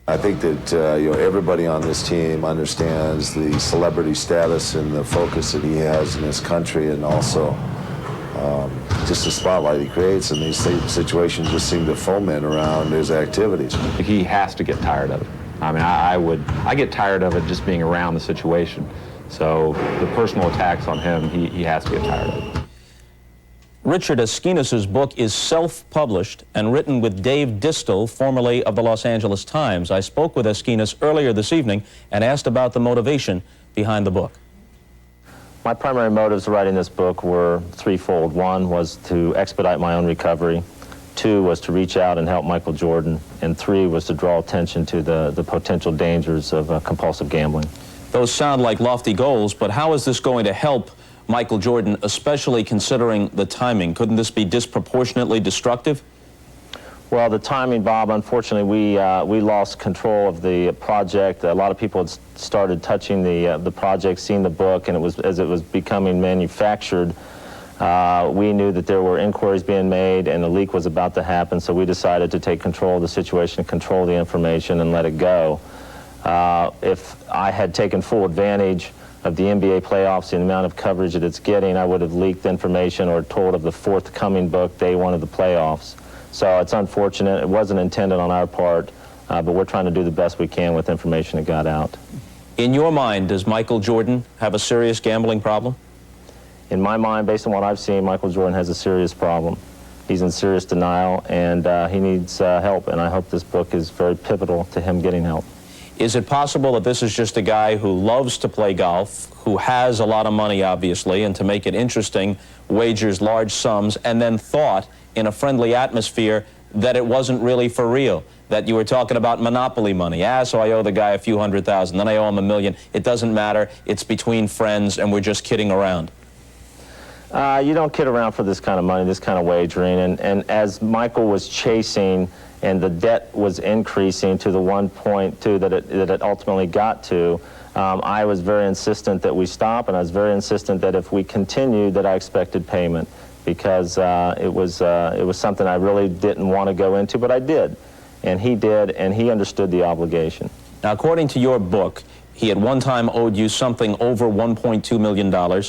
I think that everybody on this team understands the celebrity status and the focus that he has in this country, and also just the spotlight he creates, and these situations just seem to foment around his activities. He has to get tired of it. I mean, I get tired of it just being around the situation. So the personal attacks on him, he has to get tired of it. Richard Esquinas' book is self-published and written with Dave Distel, formerly of the Los Angeles Times. I spoke with Esquinas earlier this evening and asked about the motivation behind the book. My primary motives for writing this book were threefold. One was to expedite my own recovery. Two was to reach out and help Michael Jordan. And three was to draw attention to the potential dangers of compulsive gambling. Those sound like lofty goals, but how is this going to help Michael Jordan, especially considering the timing? Couldn't this be disproportionately destructive? Well, the timing, Bob, unfortunately, we lost control of the project. A lot of people had started touching the project, seeing the book, and as it was becoming manufactured, we knew that there were inquiries being made and a leak was about to happen, so we decided to take control of the situation, control the information, and let it go. If I had taken full advantage of the NBA playoffs and the amount of coverage that it's getting, I would have leaked information or told of the forthcoming book day one of the playoffs. So it's unfortunate. It wasn't intended on our part, but we're trying to do the best we can with information that got out. In your mind, does Michael Jordan have a serious gambling problem? In my mind, based on what I've seen, Michael Jordan has a serious problem. He's in serious denial, and he needs help, and I hope this book is very pivotal to him getting help. Is it possible that this is just a guy who loves to play golf, who has a lot of money, obviously, and to make it interesting, wagers large sums, and then thought in a friendly atmosphere that it wasn't really for real, that you were talking about monopoly money? So I owe the guy a few $100,000, then I owe him $1 million. It doesn't matter. It's between friends, and we're just kidding around. You don't kid around for this kind of money, this kind of wagering, and as Michael was chasing and the debt was increasing to the 1.2 that it ultimately got to, I was very insistent that we stop, and I was very insistent that if we continued that I expected payment, because it was something I really didn't want to go into, but I did, and he did, and he understood the obligation. Now, according to your book, he at one time owed you something over $1.2 million.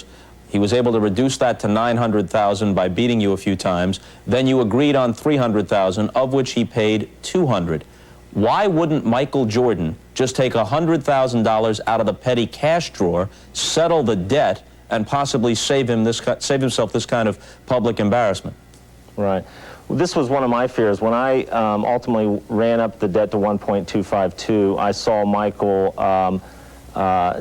He was able to reduce that to $900,000 by beating you a few times. Then you agreed on $300,000, of which he paid $200,000. Why wouldn't Michael Jordan just take $100,000 out of the petty cash drawer, settle the debt, and possibly save himself this kind of public embarrassment? Right. Well, this was one of my fears. When I ultimately ran up the debt to 1.252, I saw Michael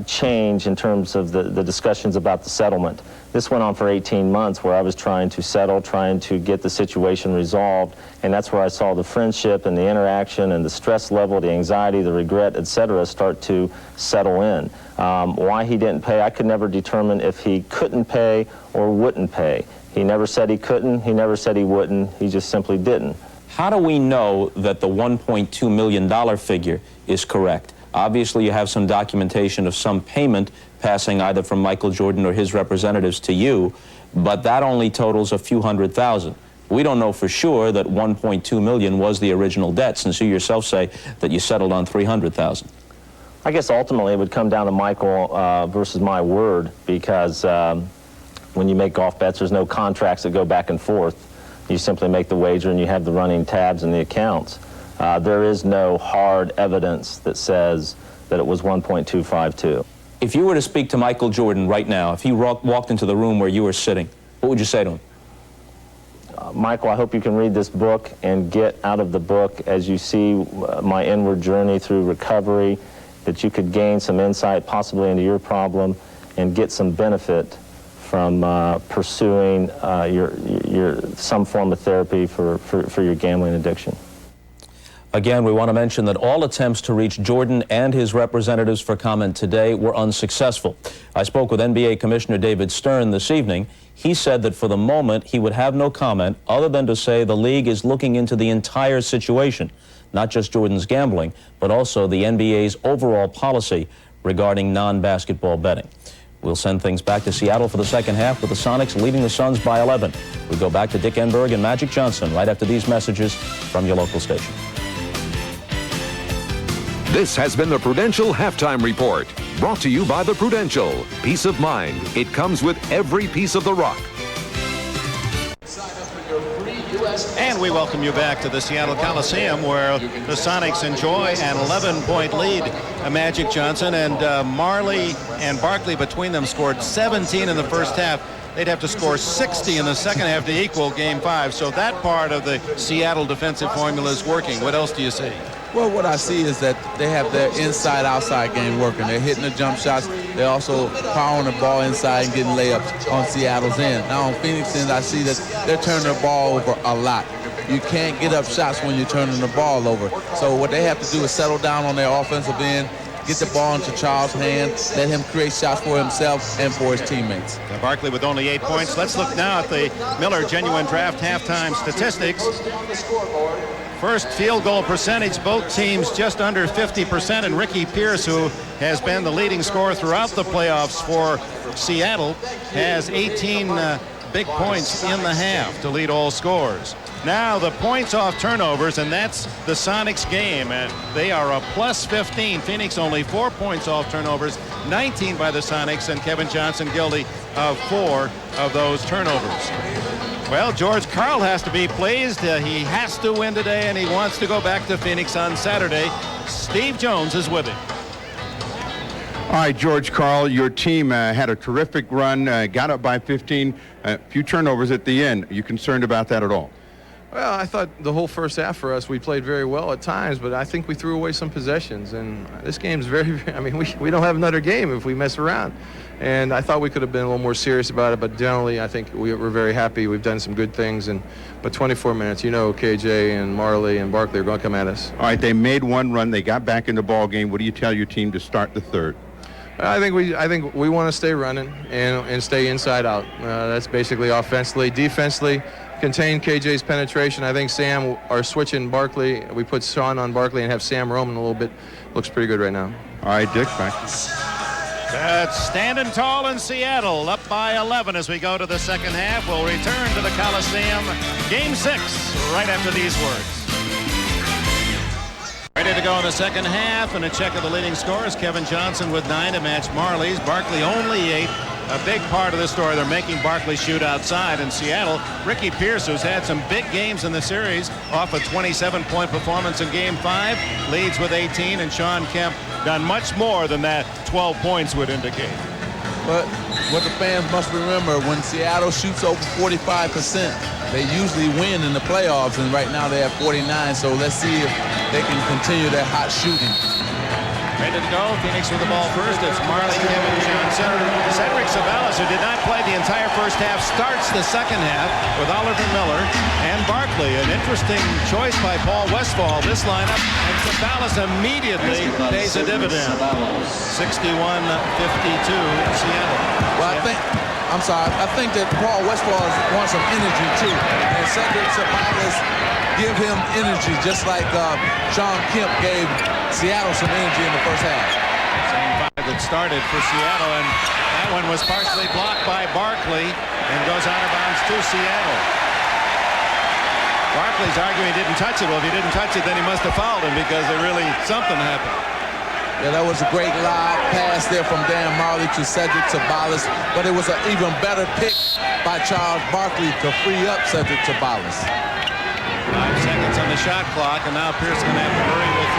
change in terms of the discussions about the settlement. This went on for 18 months where I was trying to settle, trying to get the situation resolved, and that's where I saw the friendship and the interaction and the stress level, the anxiety, the regret, etc. start to settle in. Why he didn't pay, I could never determine if he couldn't pay or wouldn't pay. He never said he couldn't, he never said he wouldn't, he just simply didn't. How do we know that the $1.2 million figure is correct? Obviously, you have some documentation of some payment passing either from Michael Jordan or his representatives to you, but that only totals a few $100,000. We don't know for sure that $1.2 million was the original debt, since you yourself say that you settled on $300,000. I guess ultimately it would come down to Michael versus my word, because when you make golf bets, there's no contracts that go back and forth. You simply make the wager and you have the running tabs and the accounts. There is no hard evidence that says that it was 1.252. If you were to speak to Michael Jordan right now, if he walked into the room where you were sitting, what would you say to him? Michael, I hope you can read this book and get out of the book, as you see my inward journey through recovery, that you could gain some insight possibly into your problem and get some benefit from pursuing some form of therapy for your gambling addiction. Again, we want to mention that all attempts to reach Jordan and his representatives for comment today were unsuccessful. I spoke with NBA Commissioner David Stern this evening. He said that for the moment he would have no comment other than to say the league is looking into the entire situation, not just Jordan's gambling, but also the NBA's overall policy regarding non-basketball betting. We'll send things back to Seattle for the second half with the Sonics leading the Suns by 11. We go back to Dick Enberg and Magic Johnson right after these messages from your local station. This has been the Prudential Halftime Report, brought to you by the Prudential. Peace of mind. It comes with every piece of the rock. And we welcome you back to the Seattle Coliseum, where the Sonics enjoy an 11-point lead. Magic Johnson and Marley and Barkley between them scored 17 in the first half. They'd have to score 60 in the second half to equal Game 5. So that part of the Seattle defensive formula is working. What else do you see? Well, what I see is that they have their inside-outside game working. They're hitting the jump shots. They're also powering the ball inside and getting layups on Seattle's end. Now on Phoenix end, I see that they're turning the ball over a lot. You can't get up shots when you're turning the ball over. So what they have to do is settle down on their offensive end, get the ball into Charles' hands, let him create shots for himself and for his teammates. Now Barkley with only 8 points. Let's look now at the Miller Genuine Draft halftime statistics. First field goal percentage, both teams just under 50%, and Ricky Pierce, who has been the leading scorer throughout the playoffs for Seattle, has 18 big points in the half to lead all scores. Now the points off turnovers, and that's the Sonics game, and they are a plus 15. Phoenix only 4 points off turnovers, 19 by the Sonics, and Kevin Johnson guilty of 4 of those turnovers. Well, George Karl has to be pleased. He has to win today, and he wants to go back to Phoenix on Saturday. Steve Jones is with him. All right, George Karl, your team had a terrific run, got up by 15, a few turnovers at the end. Are you concerned about that at all? Well, I thought the whole first half for us, we played very well at times, but I think we threw away some possessions. And this game's I mean, we don't have another game if we mess around. And I thought we could have been a little more serious about it, but generally I think we're very happy. We've done some good things. But 24 minutes, you know, KJ and Marley and Barkley are going to come at us. All right, they made one run. They got back in the ball game. What do you tell your team to start the third? I think we want to stay running and stay inside out. That's basically offensively. Defensively, contain KJ's penetration. I think Sam are switching Barkley. We put Sean on Barkley and have Sam roaming a little bit. Looks pretty good right now. All right, Dick, back. That's standing tall in Seattle, up by 11 as we go to the second half. We'll return to the Coliseum. Game 6 right after these words. Ready to go in the second half, and a check of the leading scores. Kevin Johnson with 9 to match Marley's. Barkley only 8. A big part of the story, they're making Barkley shoot outside in Seattle. Ricky Pierce, who's had some big games in the series, off a 27-point performance in Game 5, leads with 18, and Sean Kemp done much more than that 12 points would indicate. But what the fans must remember, when Seattle shoots over 45%, they usually win in the playoffs, and right now they have 49, so let's see if they can continue their hot shooting. Ready to go. Phoenix with the ball first. It's Marley, Kevin Johnson. Cedric Sabalas, who did not play the entire first half, starts the second half with Oliver Miller and Barkley. An interesting choice by Paul Westphal, this lineup, and Sabalas immediately pays a dividend. 61-52 Seattle. Well, I think that Paul Westphal wants some energy too, and Cedric Sabalas give him energy just like Sean Kemp gave Seattle some energy in the first half. Same 5 that started for Seattle, and that one was partially blocked by Barkley and goes out of bounds to Seattle. Barkley's arguing he didn't touch it. Well, if he didn't touch it, then he must have fouled him because something happened. Yeah, that was a great live pass there from Dan Marley to Cedric Sabalas, but it was an even better pick by Charles Barkley to free up Cedric Sabalas. 5 seconds on the shot clock, and now Pierce going to have to hurry with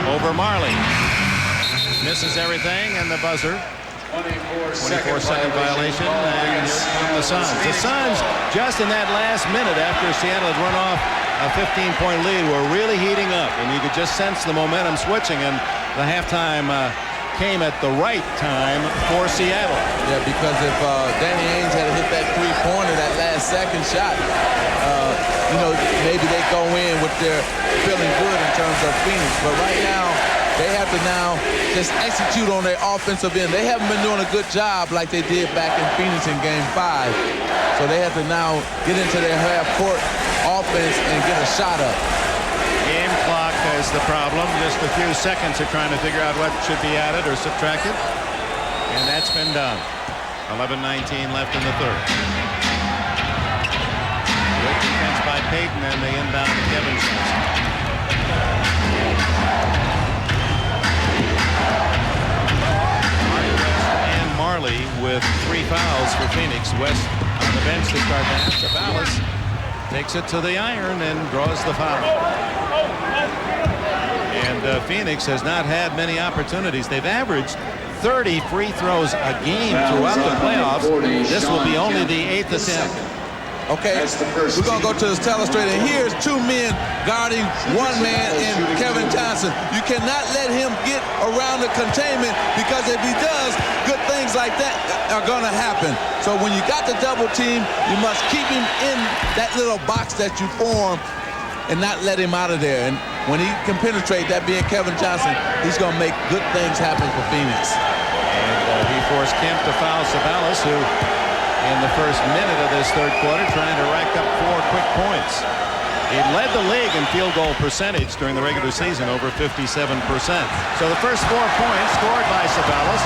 3. Over Marley. Misses everything, and the buzzer. 24-second violation, and here come the Suns. The Suns, just in that last minute after Seattle had run off a 15-point lead, were really heating up, and you could just sense the momentum switching, and the halftime came at the right time for Seattle. Yeah, because if Danny Ainge had hit that three-pointer, that last second shot, maybe they go in with their feeling good in terms of Phoenix. But right now, they have to now just execute on their offensive end. They haven't been doing a good job like they did back in Phoenix in Game 5. So they have to now get into their half-court offense and get a shot up. Game clock is the problem. Just a few seconds of trying to figure out what should be added or subtracted. And that's been done. 11:19 left in the third. Good defense by Payton, and they inbound to Kevin Johnson. And Marley with 3 fouls for Phoenix. West on the bench to start the half. Sabalas takes it to the iron and draws the foul. And Phoenix has not had many opportunities. They've averaged 30 free throws a game throughout the playoffs. This will be only the 8th attempt. Okay, we're going to go to this telestrator, and here's 2 men guarding 1 man in Kevin Johnson. You cannot let him get around the containment, because if he does, good things like that are going to happen. So when you got the double team, you must keep him in that little box that you form and not let him out of there. And when he can penetrate, that being Kevin Johnson, he's going to make good things happen for Phoenix. And he forced Kemp to foul Sabalas, who in the first minute of this third quarter trying to rack up 4 quick points. He led the league in field goal percentage during the regular season, over 57%. So the first 4 points scored by Sabalas,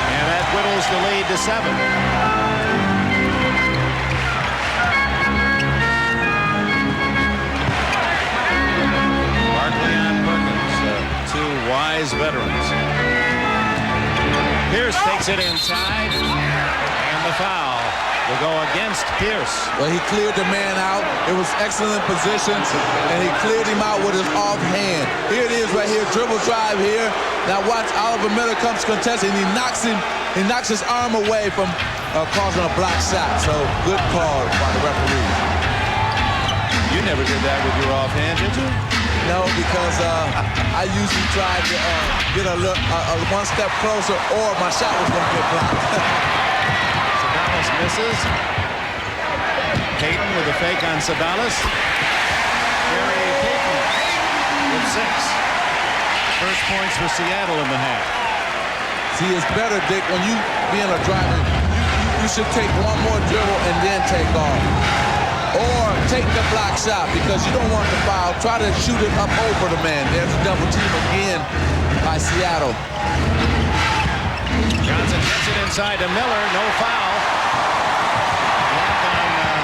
and that whittles the lead to 7. Barkley on Perkins, 2 wise veterans. Pierce takes it inside, and the foul will go against Pierce. Well, he cleared the man out. It was excellent position, and he cleared him out with his offhand. Here it is right here, dribble drive here. Now watch, Oliver Miller comes contesting. He knocks his arm away from causing a block shot. So good call by the referee. You never did that with your offhand, did you? No, because I usually try to get a look, 1 step closer, or my shot was going to get blocked. Sabalas misses. Payton with a fake on Sabalas. Gary Payton with 6. First points for Seattle in the half. See, it's better, Dick, when you being a driver, you should take 1 more dribble and then take off. Or take the block shot, because you don't want the foul. Try to shoot it up over the man. There's a double team again by Seattle. Johnson gets it inside to Miller. No foul. Blocked on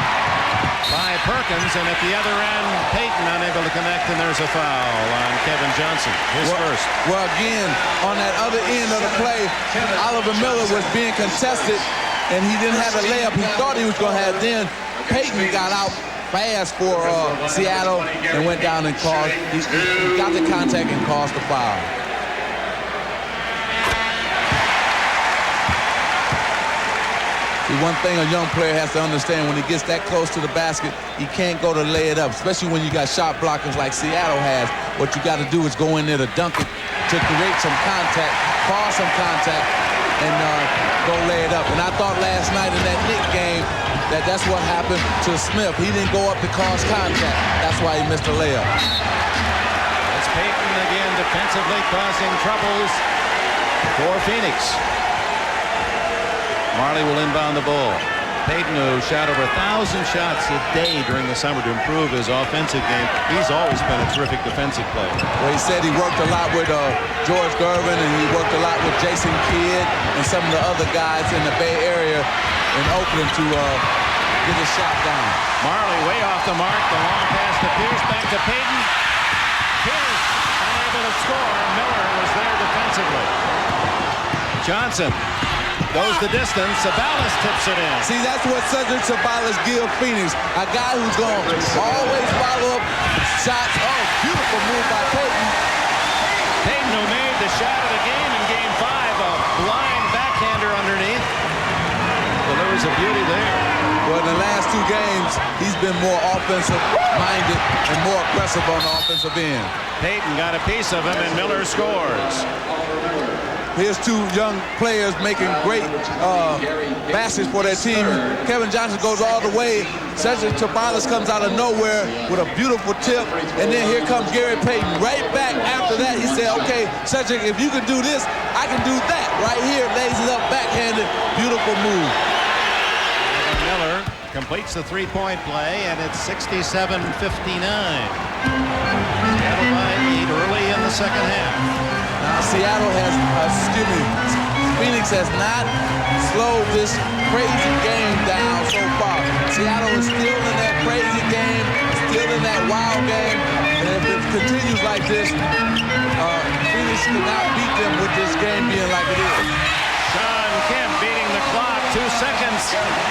by Perkins, and at the other end, Payton unable to connect, and there's a foul on Kevin Johnson, his first. Well, again, on that other end of the play, Oliver Miller was being contested, and he didn't have a layup he thought he was going to have. Then Payton got out fast for Seattle and went down and caused, he got the contact and caused the foul. See, one thing a young player has to understand, when he gets that close to the basket, he can't go to lay it up, especially when you got shot blockers like Seattle has. What you got to do is go in there to dunk it, to create some contact, cause some contact, and go lay it up. And I thought last night in that Knicks game, that's what happened to Smith. He didn't go up to cause contact. That's why he missed a layup. It's Payton again defensively causing troubles for Phoenix. Marley will inbound the ball. Payton, who shot over 1,000 shots a day during the summer to improve his offensive game, he's always been a terrific defensive player. Well, he said he worked a lot with George Gervin, and he worked a lot with Jason Kidd and some of the other guys in the Bay Area in Oakland to get his shot down. Marley way off the mark. The long pass to Pierce, back to Payton. Pierce unable to score. Miller was there defensively. Johnson Goes the distance. Sabalas tips it in. See, that's what Cedric Sabalas gives Phoenix. A guy who's going to always follow up shots. Oh, beautiful move by Payton. Payton, who made the shot of the game in Game 5, a blind backhander underneath. Well, there was a beauty there. Well, in the last 2 games, he's been more offensive-minded and more aggressive on the offensive end. Payton got a piece of him, and Miller scores. Here's 2 young players making great baskets for their team. Kevin Johnson goes all the way. Cedric Sabalas comes out of nowhere with a beautiful tip. And then here comes Gary Payton. Right back after that, he said, okay, Cedric, if you can do this, I can do that. Right here, lays it up, backhanded, beautiful move. Miller completes the 3-point play, and it's 67-59. Seattle by 8 early in the second half. Now Seattle has, Phoenix has not slowed this crazy game down so far. Seattle is still in that crazy game, still in that wild game, and if it continues like this, Phoenix cannot beat them with this game being like it is. Sean Kemp beating the clock, 2 seconds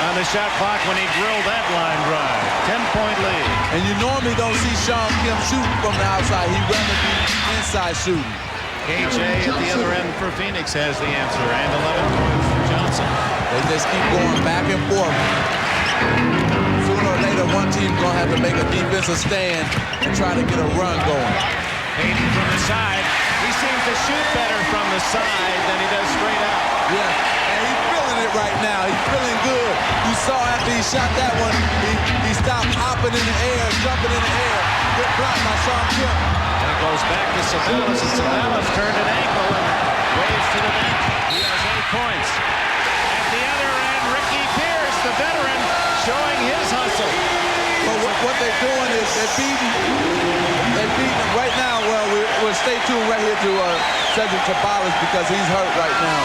on the shot clock when he drilled that line drive. 10-point lead. And you normally don't see Sean Kemp shooting from the outside. He'd rather be inside shooting. KJ at the other end for Phoenix has the answer, and 11 points for Johnson. They just keep going back and forth. Sooner or later, one team's going to have to make a defensive stand and try to get a run going. Payton from the side. He seems to shoot better from the side than he does straight out. Yeah, and he's feeling it right now. He's feeling good. You saw after he shot that one, he stopped hopping in the air, jumping in the air. Good block by Sean Kemp. And it goes back to Sabalas, and Sabalas turned an ankle and waves to the bench. He has 8 points. At the other end, Ricky Pierce, the veteran, showing his hustle. But what they're doing is they're beating them right now. Well, we'll stay tuned right here to Cedric Sabalas because he's hurt right now.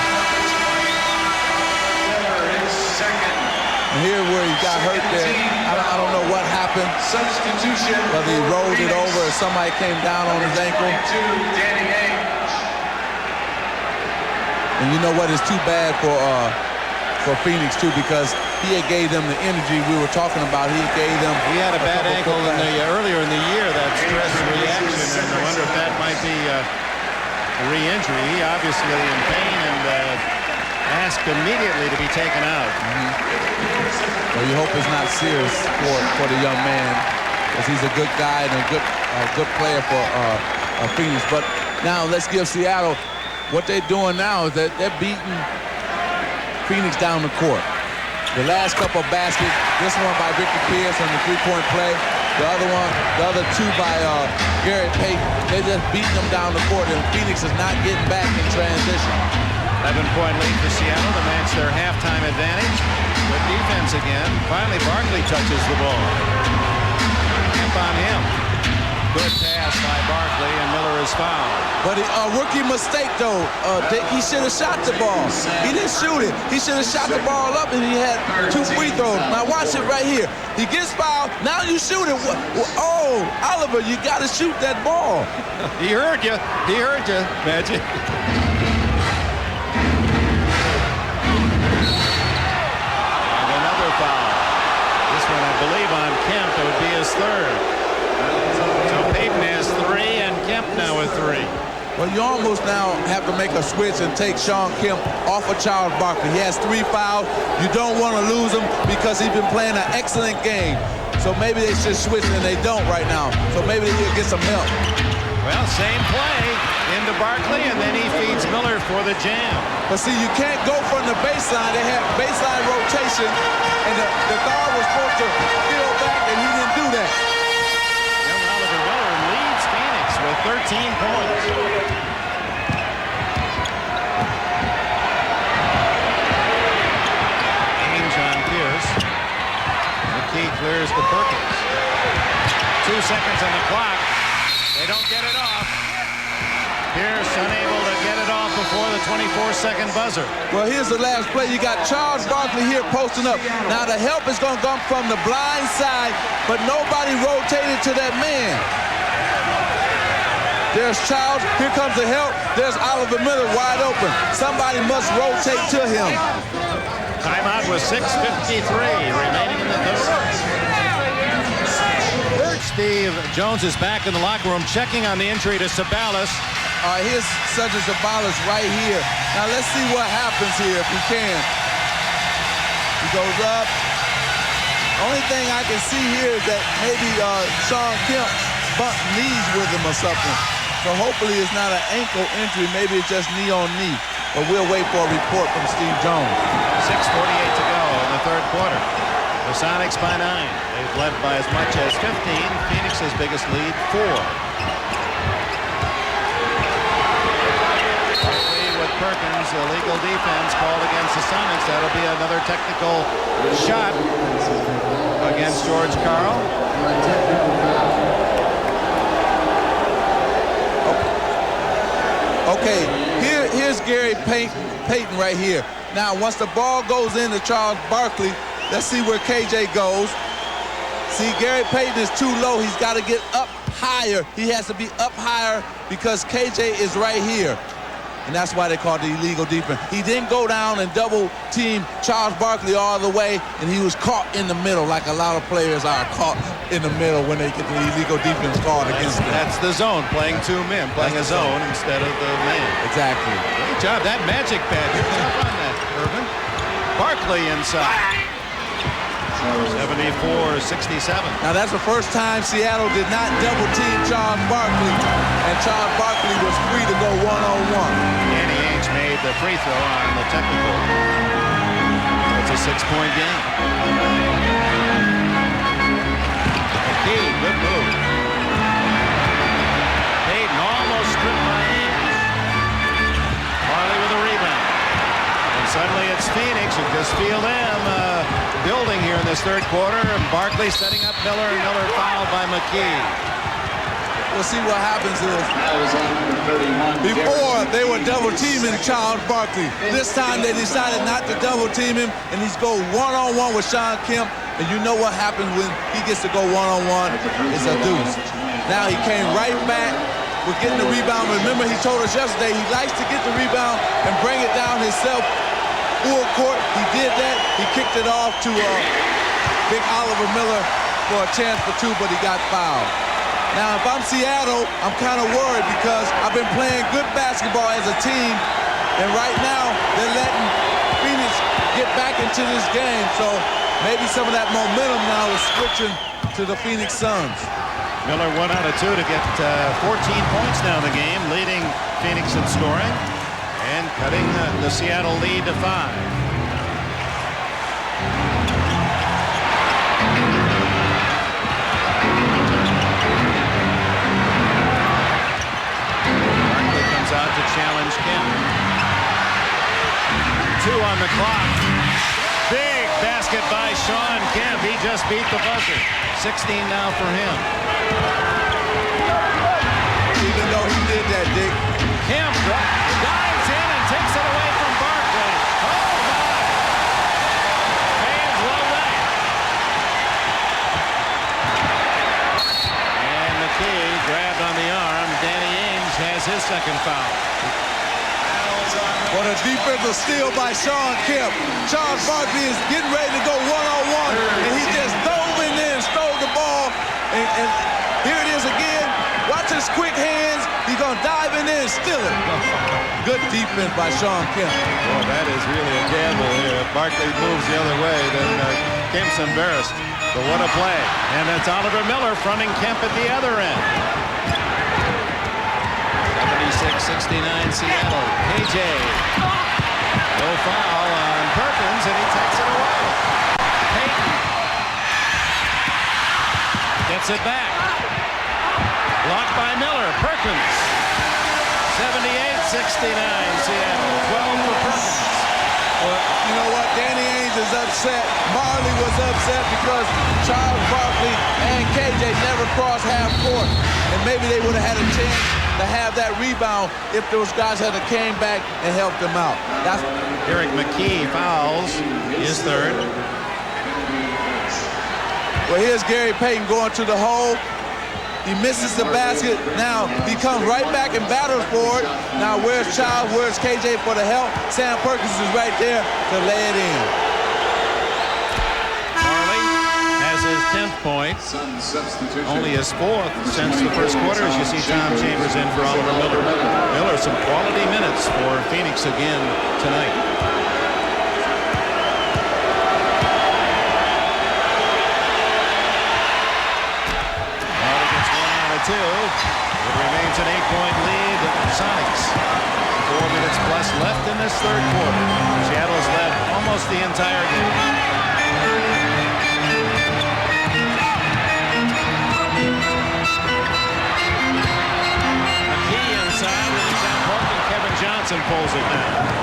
And here where he got hurt there, I don't know what happened. Substitution. Whether he rolled it over or somebody came down on his ankle. And you know what? It's too bad for Phoenix too because he gave them the energy we were talking about. He gave them. He had a bad ankle earlier in the year, that stress reaction, and I wonder if that might be a re-injury. He obviously in pain and asked immediately to be taken out. Well, you hope it's not serious for the young man because he's a good guy and a good player for Phoenix. But now let's give Seattle what they're doing now is that they're beating Phoenix down the court. The last couple of baskets, this one by Ricky Pierce on the 3-point play, the other 2 by Gary Payton. They're just beating them down the court, and Phoenix is not getting back in transition. 11-point lead for Seattle to match their halftime advantage. Good defense again. Finally, Barkley touches the ball. Kemp on him. Good pass by Barkley, and Miller is fouled. But a rookie mistake, though. He should have shot the ball. He didn't shoot it. He should have shot the ball up, and he had 2 free throws. Now watch it right here. He gets fouled. Now you shoot it. Oh, Oliver, you got to shoot that ball. He heard you. He heard you, Magic. And another foul. This one, I believe, on Kemp. It would be his 3rd. So Payton has 3 and Kemp now with 3. Well, you almost now have to make a switch and take Sean Kemp off of Charles Barkley. He has 3 fouls. You don't want to lose him because he's been playing an excellent game. So maybe they should switch, and they don't right now. So maybe he'll get some help. Well, same play into Barkley, and then he feeds Miller for the jam. But see, you can't go from the baseline. They have baseline rotation, and the guard was supposed to fill back, and he didn't do that. With 13 points. Ainge on Pierce. McKee clears the Perkins. 2 seconds on the clock. They don't get it off. Pierce unable to get it off before the 24-second buzzer. Well, here's the last play. You got Charles Barkley here posting up. Now the help is going to come from the blind side, but nobody rotated to that man. There's Childs. Here comes the help. There's Oliver Miller wide open. Somebody must rotate to him. Timeout with 6:53 remaining in the third. Steve Jones is back in the locker room checking on the injury to Sabalas. Here's Sergio Sabalas right here. Now let's see what happens here if we can. He goes up. Only thing I can see here is that maybe Sean Kemp bumped knees with him or something. So hopefully it's not an ankle injury. Maybe it's just knee on knee. But we'll wait for a report from Steve Jones. 6:48 to go in the third quarter. The Sonics by 9. They've led by as much as 15. Phoenix's biggest lead, 4. Barkley with Perkins, illegal defense called against the Sonics. That'll be another technical shot against George Karl. Okay, here's Gary Payton right here. Now, once the ball goes into Charles Barkley, let's see where KJ goes. See, Gary Payton is too low. He's got to get up higher. He has to be up higher because KJ is right here. And that's why they call it the illegal defense. He didn't go down and double team Charles Barkley all the way, and he was caught in the middle like a lot of players are caught in the middle when they get the illegal defense called against them. That's the zone, playing two men, playing a zone instead of the man. Exactly. Good job. That magic pad. Good job on that, Irvin. Barkley inside. 74-67. Now that's the first time Seattle did not double team Charles Barkley, and Charles Barkley was free to go one-on-one. Danny Ainge made the free throw on the technical. It's a 6-point game. McKee, good move. Payton almost stripped by Ainge. Farley with a rebound. And suddenly it's Phoenix. You just feel them building here in this third quarter. And Barkley setting up Miller, and Miller fouled by McKee. We'll see what happens is. Before, they were double teaming Charles Barkley. This time they decided not to double team him, and he's go one-on-one with Sean Kemp. And you know what happens when he gets to go one-on-one? It's a deuce. Now he came right back with getting the rebound. Remember, he told us yesterday he likes to get the rebound and bring it down himself. Full court, he did that. He kicked it off to Big Oliver Miller for a chance for two, but he got fouled. Now, if I'm Seattle, I'm kind of worried because I've been playing good basketball as a team, and right now they're letting Phoenix get back into this game. So maybe some of that momentum now is switching to the Phoenix Suns. Miller 1 out of 2 to get 14 points now in the game, leading Phoenix in scoring. And cutting the Seattle lead to 5. Barkley comes out to challenge Kemp. 2 on the clock. Big basket by Sean Kemp. He just beat the buzzer. 16 now for him. Even though he did that, Dick. Kemp dives in and takes it away from Barkley. Oh, my. Fans love that. And McKee grabbed on the arm. Danny Ainge has his second foul. What a defensive steal by Sean Kemp. Charles Barkley is getting ready to go one-on-one, and he just dove in there and stole the ball. And here it is again. Watch his quick hands. He's going to dive in there and steal it. Good defense by Sean Kemp. Well, that is really a gamble here. If Barkley moves the other way, then Kemp's embarrassed. But what a play. And that's Oliver Miller fronting Kemp at the other end. 76-69 Seattle. KJ. No foul on Perkins, and he takes it away. Payton gets it back. Blocked by Miller. Perkins. 78-69 Seattle. 12 for Perkins. Well, you know what? Danny Ainge is upset. Marley was upset because Charles Barkley and KJ never crossed half court. And maybe they would have had a chance to have that rebound if those guys had came back and helped them out. That's Eric McKee fouls his third. Well, here's Gary Payton going to the hole. He misses the basket. Now he comes right back and battles for it. Now where's Charles? Where's KJ for the help? Sam Perkins is right there to lay it in. Marley has his 10th point. Only his 4th since the first quarter, as you see Tom Chambers in for Oliver Miller. Miller, some quality minutes for Phoenix again tonight. It remains an 8-point lead. Sonics. 4 minutes plus left in this third quarter. Seattle's led almost the entire game. McKee inside with his out hook, and Kevin Johnson pulls it down.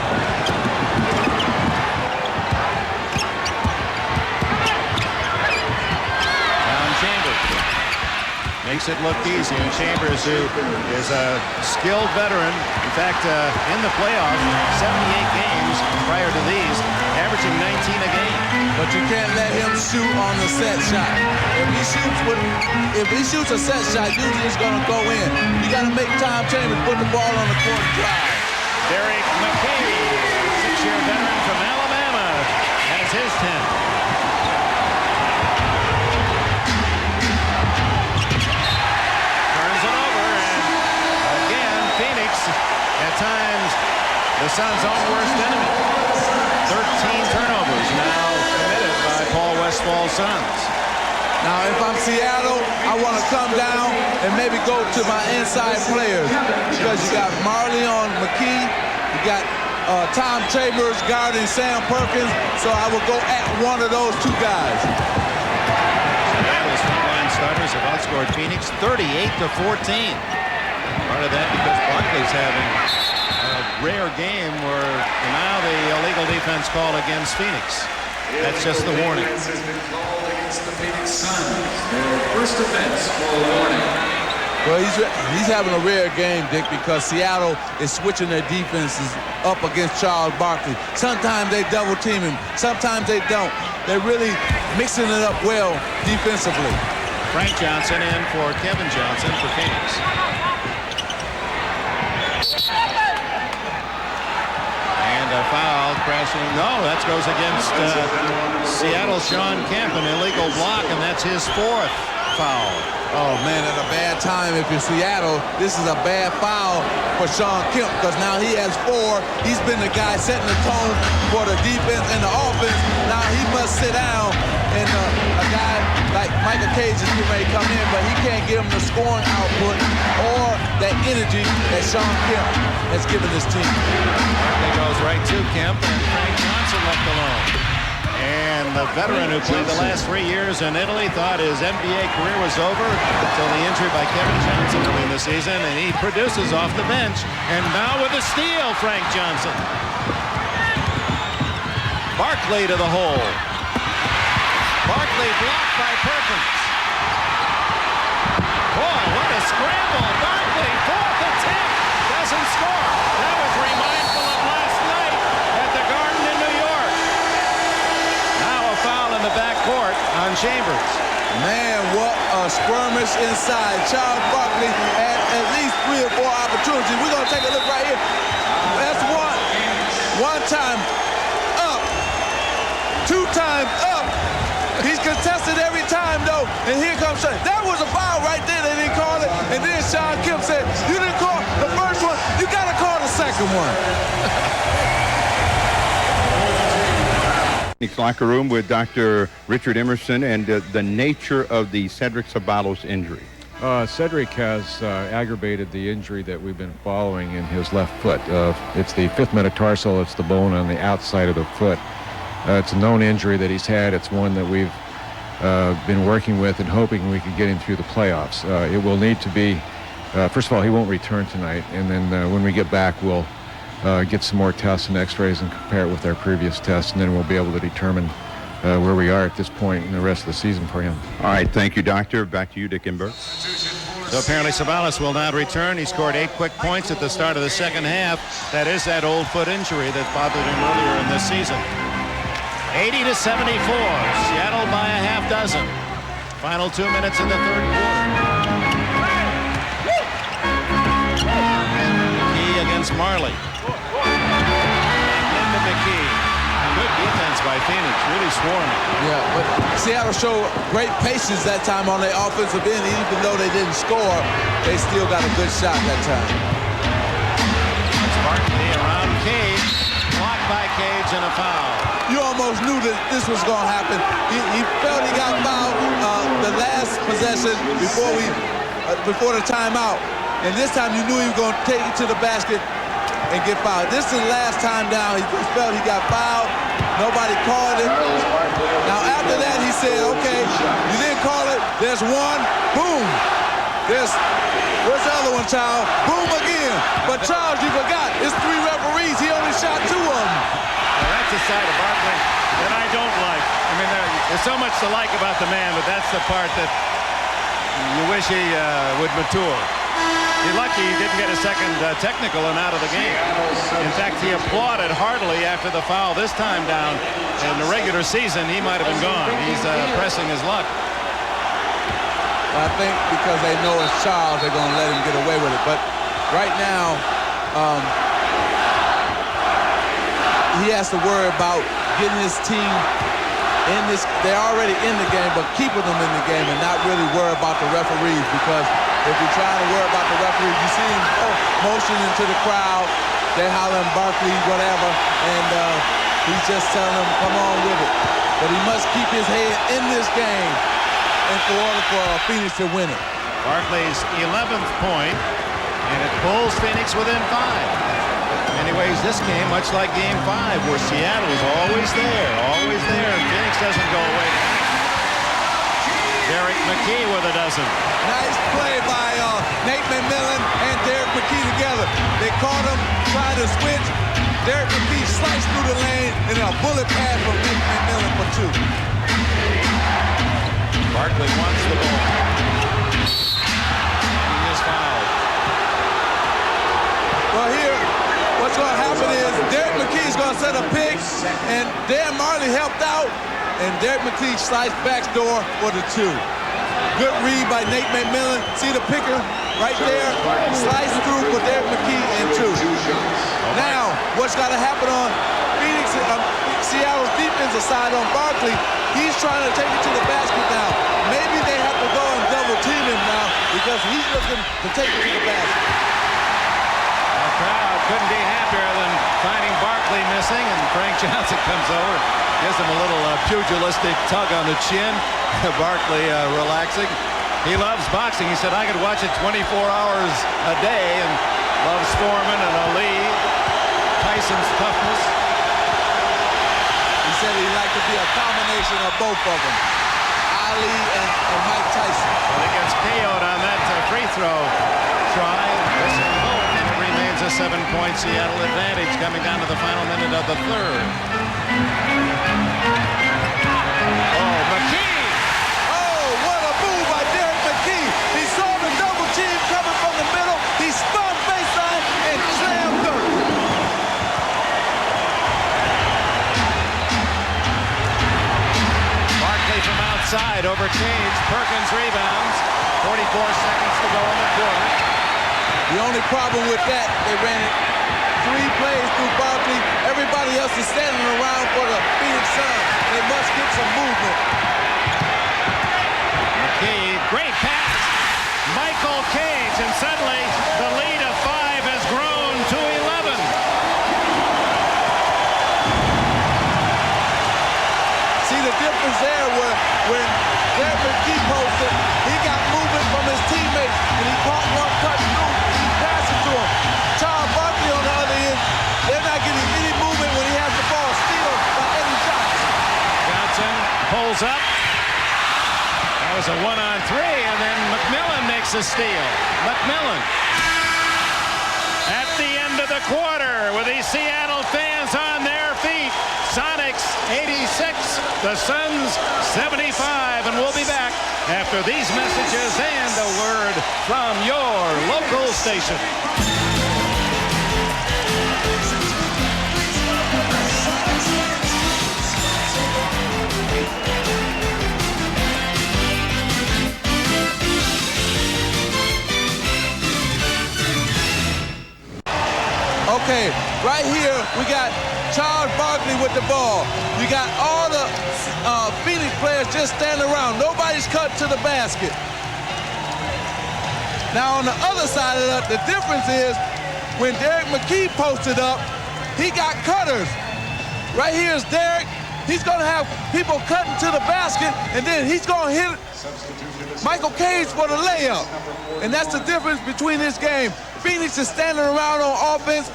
Makes it look easy, and Chambers, who is a skilled veteran, in fact, in the playoffs, 78 games prior to these, averaging 19 a game. But you can't let him shoot on the set shot. If he shoots a set shot, usually it's going to go in. You got to make Tom Chambers put the ball on the court and drive. Derek McKay, 6-year veteran from Alabama, has his 10th. At times, the Suns' own worst enemy. 13 turnovers now committed by Paul Westfall's Suns. Now, if I'm Seattle, I want to come down and maybe go to my inside players because you got Marley on McKee, you got Tom Chambers guarding Sam Perkins, so I will go at one of those two guys. Seattle's frontline starters have outscored Phoenix 38-14. Part of that because Barkley's having a rare game where now the illegal defense call against Phoenix. That's just the warning. Has been called against the Phoenix Suns. Their first offense for a warning. Well, he's having a rare game, Dick, because Seattle is switching their defenses up against Charles Barkley. Sometimes they double team him. Sometimes they don't. They're really mixing it up well defensively. Frank Johnson in for Kevin Johnson for Phoenix. A foul crashing. No, that goes against Seattle's Sean Kemp, an illegal block, and that's his 4th foul. Oh, man, at a bad time if you're Seattle. This is a bad foul for Sean Kemp because now he has 4. He's been the guy setting the tone for the defense and the offense. Now he must sit down, and a guy like Michael Cage is getting ready to come in, but he can't give him the scoring output or that energy that Sean Kemp has given this team. It goes right to Kemp, and Frank Johnson left alone. And the veteran who played the last 3 years in Italy thought his NBA career was over until the injury by Kevin Johnson early in the season, and he produces off the bench. And now with a steal, Frank Johnson. Barkley to the hole. Barkley blocked by Perkins. Boy, what a scramble. Barkley, 4th attempt, doesn't score. That was remindful of last night at the Garden in New York. Now a foul in the backcourt on Chambers. Man, what a skirmish inside. Charles Barkley had at least 3 or 4 opportunities. We're going to take a look right here. That's one. One time up. 2 times up. He's contested every time, though. And here comes Sean. That was a foul right there. They didn't call it. And then Sean Kemp said, you didn't call the first one. You got to call the second one. Locker room with Dr. Richard Emerson and the nature of the Cedric Ceballos injury. Cedric has aggravated the injury that we've been following in his left foot. It's the 5th metatarsal. It's the bone on the outside of the foot. It's a known injury that he's had. It's one that we've been working with and hoping we could get him through the playoffs. It will need to be, first of all, he won't return tonight, and then when we get back, we'll get some more tests and x-rays and compare it with our previous tests, and then we'll be able to determine where we are at this point in the rest of the season for him. All right, thank you, Doctor. Back to you, Dick Enberg. So apparently Ceballos will not return. He scored 8 quick points at the start of the second half. That is that old foot injury that bothered him earlier in this season. 80-74. Seattle by a half dozen. Final 2 minutes in the third quarter. Marley. Into McKee. Good defense by Phoenix, really swarming. Yeah, but Seattle showed great patience that time on their offensive end. Even though they didn't score, they still got a good shot that time. Barkley around Cage. Blocked by Cage and a foul. You almost knew that this was going to happen. He felt he got fouled the last possession before the timeout. And this time you knew he was going to take it to the basket and get fouled. This is the last time down. He just felt he got fouled. Nobody called it. Now after that he said, okay, you didn't call it. There's one. Boom. Where's the other one, Charles? Boom again. But Charles, you forgot. It's 3 referees. He only shot 2 of them. Well, that's the side of Barkley that I don't like. I mean, there's so much to like about the man, but that's the part that you wish he would mature. You're lucky he didn't get a second technical and out of the game. In fact, he applauded heartily after the foul this time down. In the regular season, he might have been gone. He's pressing his luck. I think because they know it's Charles, they're going to let him get away with it. But right now, he has to worry about getting his team in this. They're already in the game, but keeping them in the game and not really worry about the referees, because if you're trying to worry about the referees, you see him motioning to the crowd. They're hollering Barkley, whatever, and he's just telling them, come on with it. But he must keep his head in this game in order for Phoenix to win it. Barkley's 11th point, and it pulls Phoenix within 5. In many ways, this game, much like Game 5, where Seattle's always there, and Phoenix doesn't go away. Derek McKee with a dozen. Nice play by Nate McMillan and Derek McKee together. They caught him trying to switch. Derek McKee sliced through the lane, and a bullet pass from Nate McMillan for 2. Barkley wants the ball. He is fouled. Well, here, what's going to happen is Derek McKee's going to set a pick, and Dan Marley helped out, and Derek McKee sliced backdoor for the 2. Good read by Nate McMillan. See the picker right there? Slice through for Derek McKee and 2. Now, what's got to happen on Phoenix, Seattle's defensive side on Barkley? He's trying to take it to the basket now. Maybe they have to go and double team him now because he's looking to take it to the basket. The crowd couldn't be happier than finding Barkley missing, and Frank Johnson comes over, gives him a little pugilistic tug on the chin. Barkley relaxing. He loves boxing. He said, I could watch it 24 hours a day, and loves Foreman and Ali, Tyson's toughness. He said he'd like to be a combination of both of them, Ali and Mike Tyson. Well, he gets KO'd on that free throw try. And it remains a 7-point Seattle advantage coming down to the final minute of the 3rd. Oh, McKee! Oh, what a move by Derek McKee. He saw the double team coming from the middle. He spun baseline and slammed dunk. Barkley from outside over Cage. Perkins rebounds. 44 seconds to go in the quarter. The only problem with that, they ran it 3 plays through Barkley. Everybody else is standing around for the Phoenix Suns. They must get some movement. McKee, great pass. Michael Cage, and suddenly the lead of 5 has grown to 11. See the difference there where when Derek McKee posted, he got movement from his teammates, and he caught one cut through. He passed it to him. Charles Barkley on the other end, they're not getting any movement when he has the ball. Steal by Eddie Johnson. Johnson pulls up. That was a 1-on-3, and then McMillan makes a steal. McMillan. At the end of the quarter, with these Seattle fans on their feet, Sonics 86, the Suns 75, and we'll be back after these messages and a word from your local station. Okay, right here we got Charles Barkley with the ball. You got all the Phoenix players just standing around. Nobody's cut to the basket. Now on the other side of that, the difference is when Derek McKee posted up, he got cutters. Right here is Derek. He's gonna have people cutting to the basket, and then he's gonna hit Michael Cage for the layup. And that's the difference between this game. Phoenix is standing around on offense.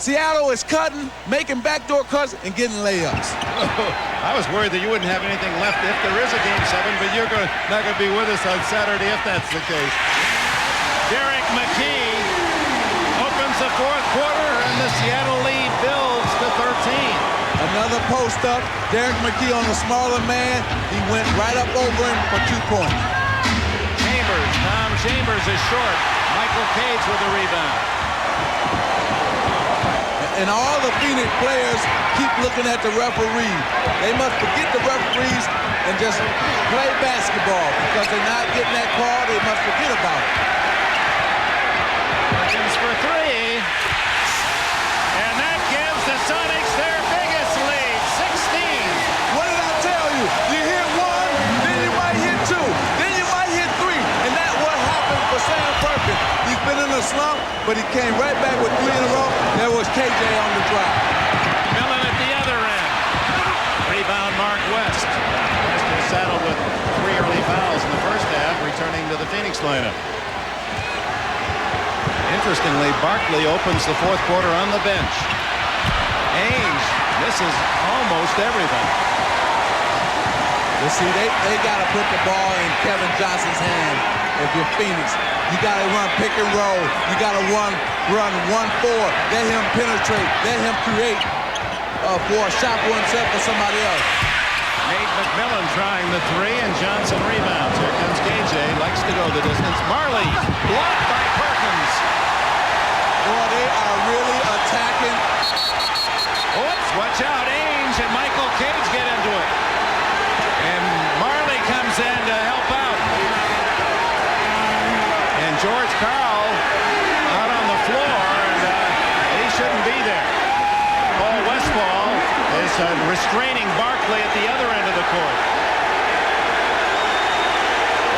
Seattle is cutting, making backdoor cuts, and getting layups. I was worried that you wouldn't have anything left if there is a Game 7, but you're not going to be with us on Saturday if that's the case. Derek McKee opens the fourth quarter, and the Seattle lead builds to 13. Another post up. Derek McKee on the smaller man. He went right up over him for 2 points. Tom Chambers is short. Michael Cage with the rebound. And all the Phoenix players keep looking at the referee. They must forget the referees and just play basketball because they're not getting that call. They must forget about it. Perkins for three. And that gives the Sonics their biggest lead, 16. What did I tell you? You hit one, then you might hit two, then you might hit three. And that's what happened for Sam Perkins. He's been in a slump, but he came right back with 3 in a row. There was KJ on the drive. Millen at the other end. Rebound Mark West. West is saddled with 3 early fouls in the first half, returning to the Phoenix lineup. Interestingly, Barkley opens the fourth quarter on the bench. Ainge misses almost everything. You see, they got to put the ball in Kevin Johnson's hand. If you're Phoenix, you got to run pick and roll. You got to run 1-4. Let him penetrate. Let him create for a shot for himself or somebody else. Nate McMillan trying the three, and Johnson rebounds. Here comes KJ. Likes to go the distance. Marley blocked by Perkins. Boy, they are really attacking. Oops, watch out. Ainge and Michael Cage get into it. And Marley comes in to help out. And George Karl out on the floor, and he shouldn't be there. Paul Westphal is restraining Barkley at the other end of the court.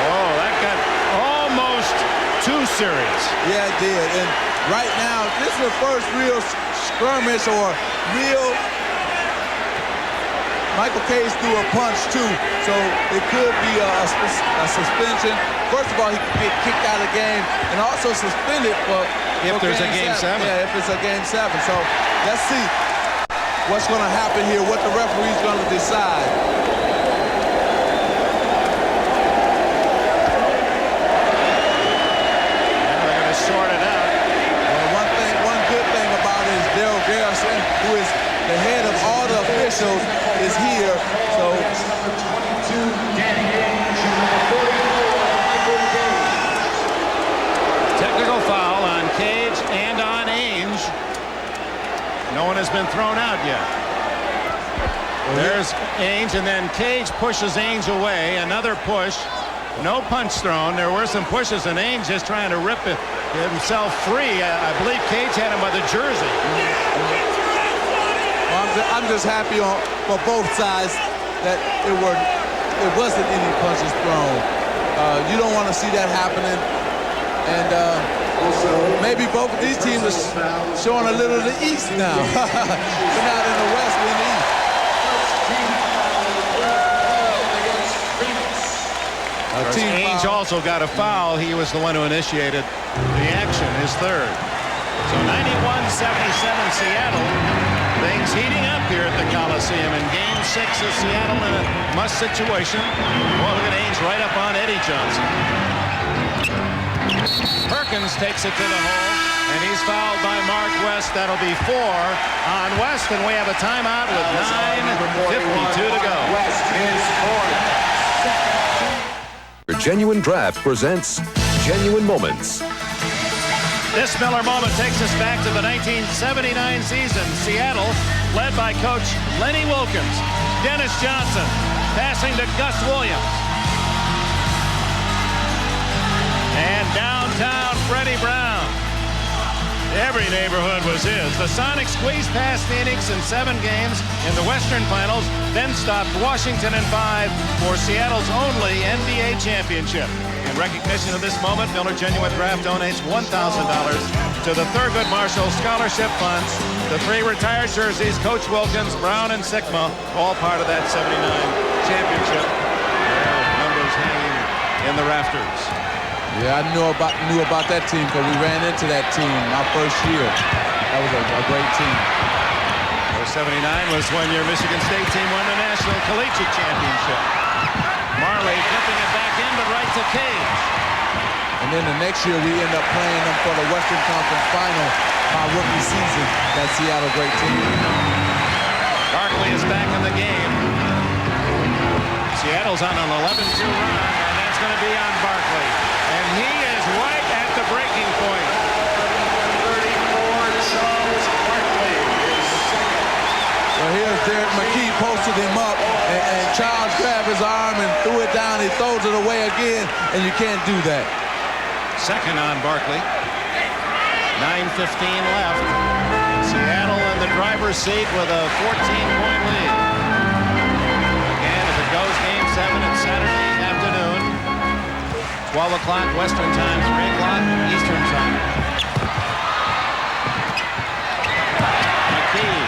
Oh, that got almost too serious. Yeah, it did. And right now, this is the first real skirmish or real. Michael Cage threw a punch too, so it could be a suspension. First of all, he could get kicked out of the game and also suspended for if there's a Game 7. Yeah, if it's a Game 7. So let's see what's going to happen here, what the referee's going to decide. They're going to sort it out. Well, one good thing about it is Daryl Garrison, who is the head of all the officials, is here. So technical foul on Cage and on Ainge. No one has been thrown out yet. There's Ainge, and then Cage pushes Ainge away. Another push. No punch thrown. There were some pushes, and Ainge just trying to rip himself free. I believe Cage had him by the jersey. I'm just happy for both sides that it wasn't any punches thrown. You don't want to see that happening. And maybe both of these teams are showing a little of the East now. We're not in the West, we're in the East. Ainge also got a foul. He was the one who initiated the action, his third. So 91-77 Seattle. Things heating up here at the Coliseum in Game 6 of Seattle in a must situation. Well, look at Ainge right up on Eddie Johnson. Perkins takes it to the hole, and he's fouled by Mark West. That'll be 4 on West, and we have a timeout with 9:52 to go. West is Genuine Draft presents Genuine Moments. This Miller moment takes us back to the 1979 season. Seattle, led by coach Lenny Wilkins. Dennis Johnson passing to Gus Williams. And downtown Freddie Brown. Every neighborhood was his. The Sonics squeezed past Phoenix in 7 games in the Western Finals, then stopped Washington in 5 for Seattle's only NBA championship. In recognition of this moment, Miller Genuine Draft donates $1,000 to the Thurgood Marshall Scholarship Fund. The 3 retired jerseys, Coach Wilkins, Brown, and Sikma, all part of that 79 championship. Their numbers hanging in the rafters. Yeah, I knew about that team because we ran into that team my first year. That was a great team. 79 was when your Michigan State team won the National Collegiate Championship. Marley flipping it back in, but right to Cage. And then the next year we end up playing them for the Western Conference Final our rookie season. That Seattle great team. Barkley is back in the game. Seattle's on an 11-2 run, and that's going to be on Barkley. And he is right at the breaking point. 34, Charles Barkley is second. Well, here's Derek McKee posted him up, and Charles grabbed his arm and threw it down. He throws it away again, and you can't do that. Second on Barkley. 9:15 left. Seattle in the driver's seat with a 14-point lead. And if it goes Game 7, it's Saturday afternoon. 12 o'clock Western time, 3 o'clock Eastern time. McKee.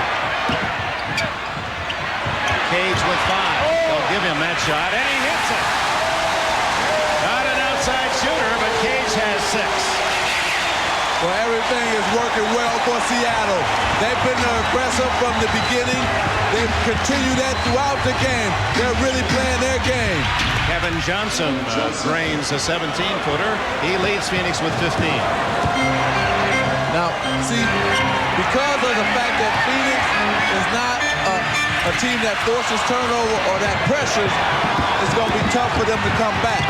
Cage with 5. They'll give him that shot, and he hits it. Not an outside shooter, but Cage has 6. Well, everything is working well for Seattle. They've been aggressive from the beginning. They've continued that throughout the game. They're really playing their game. Kevin Johnson drains a 17-footer. He leads Phoenix with 15. Now, see, because of the fact that Phoenix is not a team that forces turnover or that pressures, it's going to be tough for them to come back.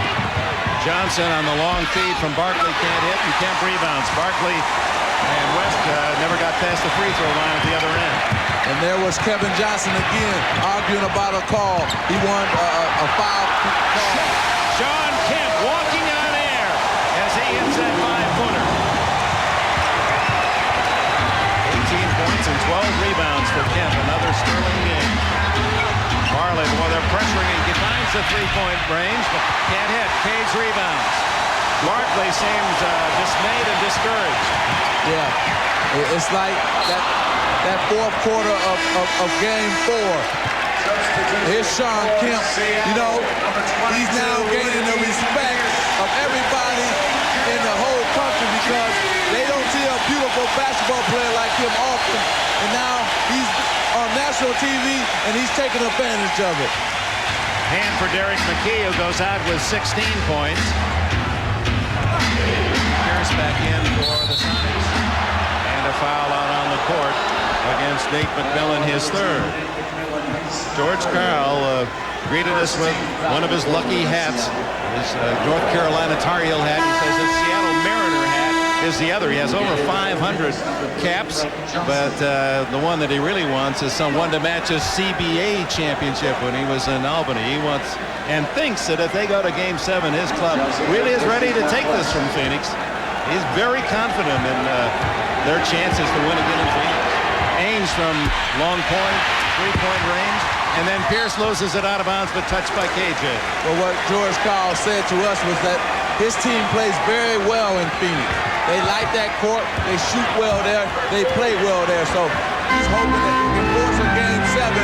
Johnson on the long feed from Barkley can't hit and Kemp rebounds. Barkley and West never got past the free throw line at the other end. And there was Kevin Johnson again arguing about a call. He wanted a foul call. Sean Kemp walking on air as he hits that 5-footer. 18 points and 12 rebounds for Kemp. Another sterling game. Marley, boy, they're pressuring. He finds the 3-point range, but can't hit. Cage rebounds. Barkley seems dismayed and discouraged. Yeah, it's like that fourth quarter of Game 4. Here's Sean Kemp. You know, he's now gaining the respect of everybody in the whole country because they don't see a beautiful basketball player like him often. And now he's on national TV, and he's taking advantage of it. Hand for Derek McKee, who goes out with 16 points. Pierce back in for the Sonics. And a foul out on the court against Nate McMillan, his 3rd. George Karl greeted us with one of his lucky hats, his North Carolina Tar Heel hat. He says his Seattle Mariner hat is the other. He has over 500 caps, but the one that he really wants is one to match his CBA championship when he was in Albany. He wants and thinks that if they go to Game 7, his club really is ready to take this from Phoenix. He's very confident in their chances to win again in Phoenix. Ames from long point, 3-point range, and then Pierce loses it out of bounds, but touched by KJ. Well, what George Karl said to us was that his team plays very well in Phoenix. They like that court. They shoot well there. They play well there. So he's hoping that he can force a Game 7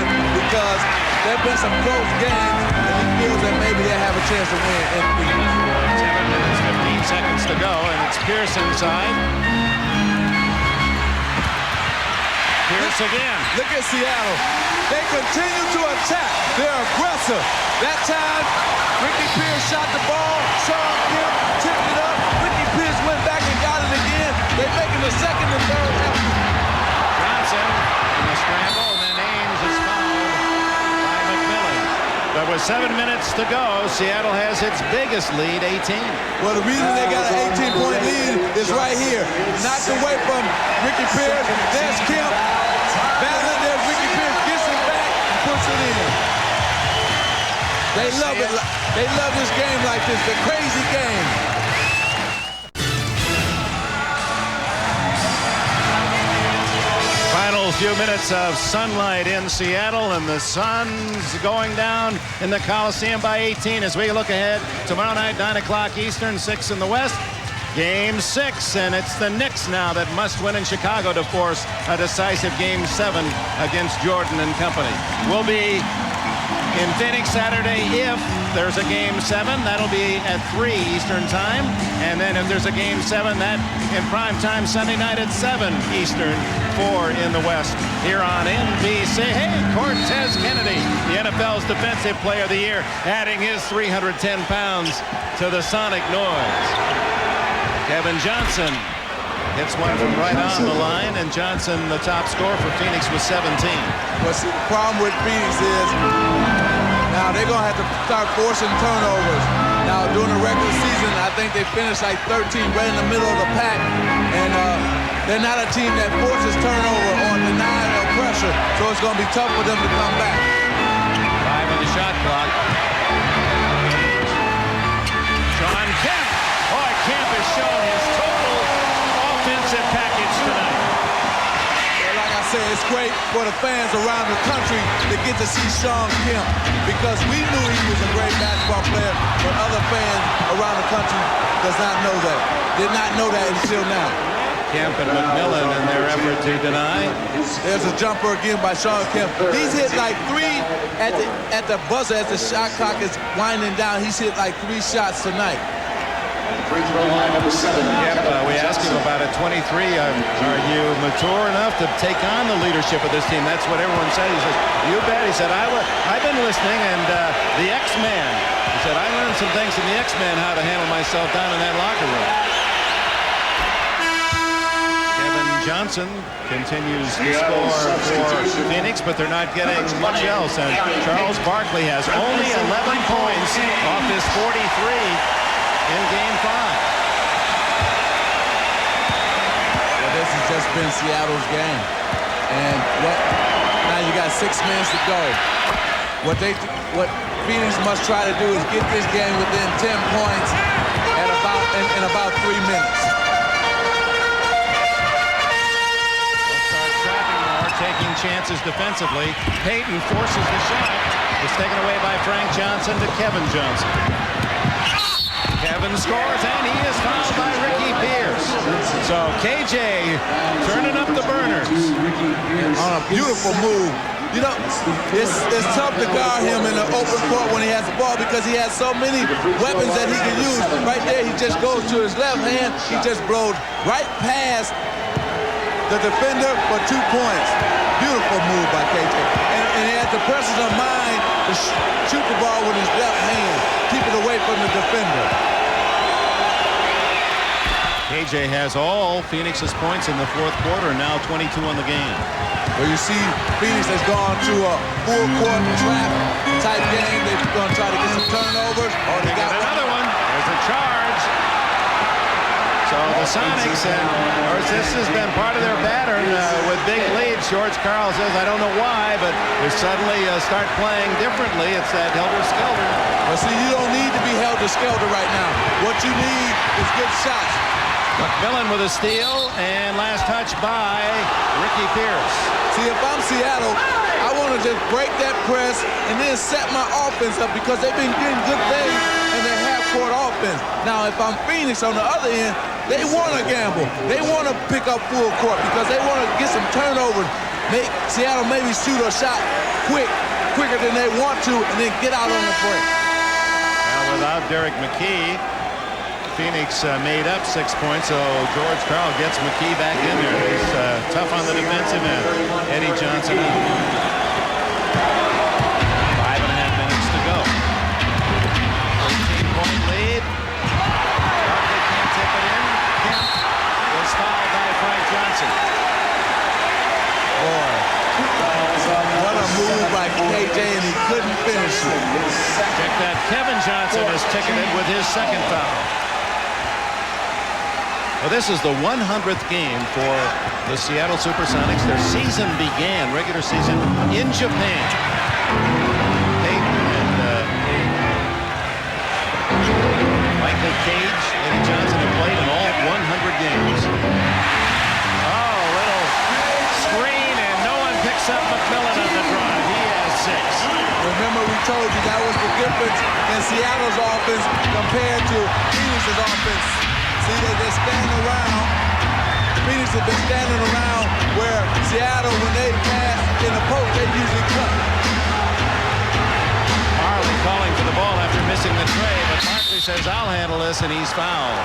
because there have been some close games, and he feels that maybe they have a chance to win in Phoenix. 7 minutes, 15 seconds to go, and it's Pierce inside. Pierce again. Look at Seattle. They continue to attack. They're aggressive. That time, Ricky Pierce shot the ball. Sean Kemp tipped it up. Ricky Pierce went back and got it again. They're making the second and third effort. Johnson in the scramble, and then Ames is fouled by McMillan. But with 7 minutes to go, Seattle has its biggest lead, 18. Well, the reason they got an 18-point lead is right here. Knocked away from Ricky Pierce. There's Kemp. Battling there, Ricky Pierce gets it back and puts it in. They love it. They love this game like this, the crazy game. few minutes of sunlight in Seattle, and the sun's going down in the Coliseum by 18 as we look ahead. Tomorrow night, 9 o'clock Eastern, 6 in the West. Game 6, and it's the Knicks now that must win in Chicago to force a decisive Game 7 against Jordan and company. We'll be in Phoenix Saturday if there's a Game 7. That'll be at 3 Eastern time. And then if there's a Game 7, that in prime time Sunday night at 7 Eastern, 4 in the West here on NBC. Hey, Cortez Kennedy, the NFL's Defensive Player of the Year, adding his 310 pounds to the sonic noise. Kevin Johnson hits one from right on the line, and Johnson, the top scorer for Phoenix, was 17. Well, see, the problem with Phoenix is now they're going to have to start forcing turnovers. Now, during the regular season, I think they finished like 13, right in the middle of the pack, and they're not a team that forces turnover or denial or pressure, so it's going to be tough for them to come back. 5 on the shot clock. Sean Kemp. Boy, Kemp has shown his total offensive package tonight. Well, like I said, it's great for the fans around the country to get to see Sean Kemp because we knew he was a great basketball player, but other fans around the country does not know that. Did not know that until now. Kemp and McMillan in their effort to deny. There's a jumper again by Sean Kemp. He's hit like 3 at the buzzer as the shot clock is winding down. He's hit like 3 shots tonight. Free throw line number 7. Yep, we asked him about it. 23. Are you mature enough to take on the leadership of this team? That's what everyone said. He says, you bet. He said, I've been listening, and the X-Man. He said, I learned some things from the X-Man how to handle myself down in that locker room. Kevin Johnson continues to score for Phoenix, but they're not getting much else. And Charles Barkley has only 11 points off his 43 in Game 5. Well, this has just been Seattle's game. And now you got 6 minutes to go. What Phoenix must try to do is get this game within 10 points in about 3 minutes. They'll start trapping more, taking chances defensively. Payton forces the shot. It's taken away by Frank Johnson to Kevin Johnson. Kevin scores, and he is fouled by Ricky Pierce. So KJ turning up the burners. On a beautiful move. You know, it's tough to guard him in the open court when he has the ball because he has so many weapons that he can use. Right there, he just goes to his left hand. He just blows right past the defender for 2 points. Beautiful move by KJ. And he has the presence of mind to shoot the ball with his left hand. Keep it away from the defender. KJ has all Phoenix's points in the 4th quarter, and now 22 on the game. Well, you see, Phoenix has gone to a full court trap type game. They're going to try to get some turnovers. Oh, they got another one. There's a charge. So the Sonics, this has been part of their pattern with big leads. George Karl says, I don't know why, but they suddenly start playing differently. It's that helter-skelter. Well, see, you don't need to be helter-skelter right now. What you need is good shots. McMillan with a steal, and last touch by Ricky Pierce. See, if I'm Seattle, I want to just break that press and then set my offense up because they've been getting good things in their half-court offense. Now, if I'm Phoenix on the other end, they want to gamble. They want to pick up full court because they want to get some turnovers. Make Seattle maybe shoot a shot quicker than they want to, and then get out on the break. Now, without Derek McKee, Phoenix made up 6 points, so George Karl gets McKee back in there. He's tough on the defensive end. Eddie Johnson out. 5.5 minutes to go. 13-point lead. Barkley can't tip it in. Kemp was fouled by Frank Johnson. Boy, what a move by KJ, and he couldn't finish it. Check that. Kevin Johnson is ticketed with his 2nd foul. Well, this is the 100th game for the Seattle Supersonics. Their season began, regular season, in Japan. Payton and Michael Cage, Eddie Johnson have played in all 100 games. Oh, little screen and no McMillan on the drive. He has 6. Remember, we told you that was the difference in Seattle's offense compared to Phoenix's offense. See, they just stand around. Phoenix has been standing around where Seattle, when they pass in the post, they usually cut. Marley calling for the ball after missing the tray, but Barkley says, I'll handle this, and he's fouled.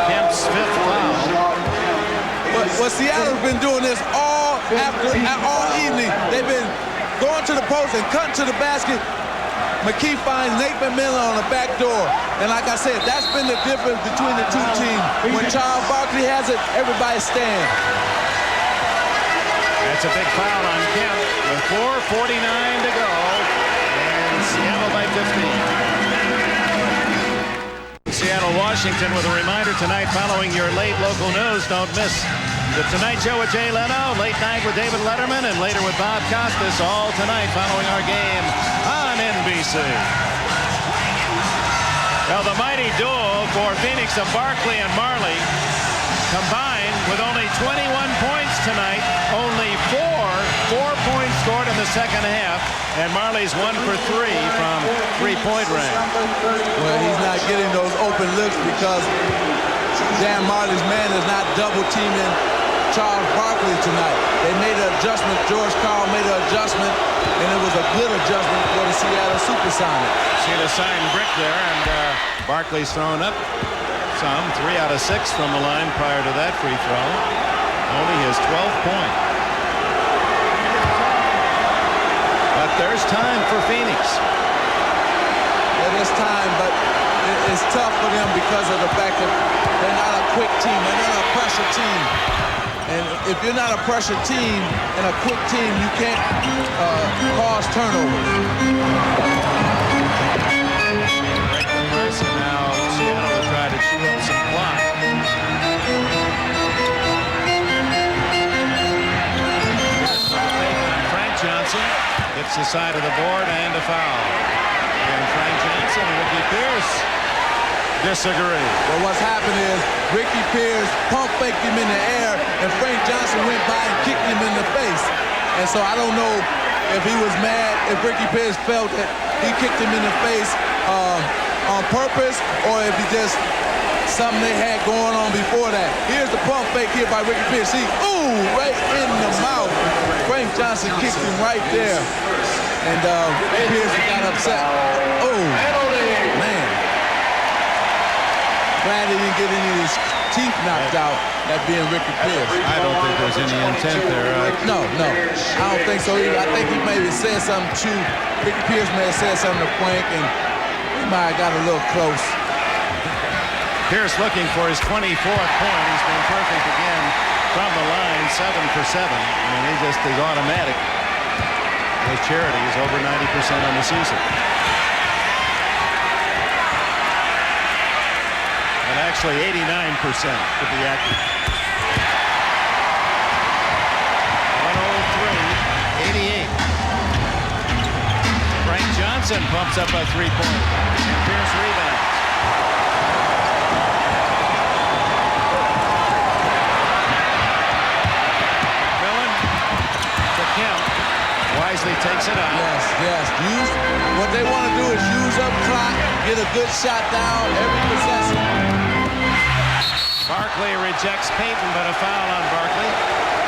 Kemp's 5th foul. Well, Seattle's been doing this all evening. They've been going to the post and cutting to the basket. McKee finds Nate McMillan on the back door. And like I said, that's been the difference between the two teams. When Charles Barkley has it, everybody stands. That's a big foul on Kemp with 4:49 to go. And Seattle by 15. Seattle, Washington with a reminder tonight following your late local news. Don't miss The Tonight Show with Jay Leno, Late Night with David Letterman, and later with Bob Costas, all tonight following our game on NBC. Well, the mighty duo for Phoenix of Barkley and Marley combined with only 21 points tonight, only 4 points scored in the second half, and Marley's 1 for 3 from three-point range. Well, he's not getting those open looks because Dan Marley's man is not double-teaming Charles Barkley tonight. They made an adjustment. George Karl made an adjustment, and it was a good adjustment for the Seattle Supersonics. See the sign brick there, and Barkley's thrown up some. 3 out of 6 from the line prior to that free throw. Only his 12th point. But there's time for Phoenix. It is time, but it's tough for them because of the fact that they're not a quick team. They're not a pressure team. And if you're not a pressure team and a quick team, you can't cause turnovers. Break the press, and now Seattle will try to shoot up some clock. Frank Johnson hits the side of the board and a foul. And Frank Johnson and Ricky Pierce disagree. Well, what's happened is Ricky Pierce pump faked him in the air, and Frank Johnson went by and kicked him in the face. And so I don't know if he was mad, if Ricky Pierce felt that he kicked him in the face on purpose, or if he just something they had going on before that. Here's the pump fake here by Ricky Pierce. See, ooh, right in the mouth. Frank Johnson kicked him right there. And Pierce got upset. Oh, man. Glad he didn't get any of his teeth knocked out, that being Ricky Pierce. I don't think there's any intent there. No. I don't think so either. I think he maybe said something to Ricky Pierce may have said something to Frank, and he might have got a little close. Pierce looking for his 24th point. He's been perfect again from the line, 7 for 7. I mean, he just is automatic. His charity is over 90% on the season. And actually 89% to be accurate. 103-88. Frank Johnson pumps up a three-point. And Pierce rebounds. Wisely takes it out. Yes. What they want to do is use up clock, get a good shot down every possession. Barkley rejects Payton, but a foul on Barkley.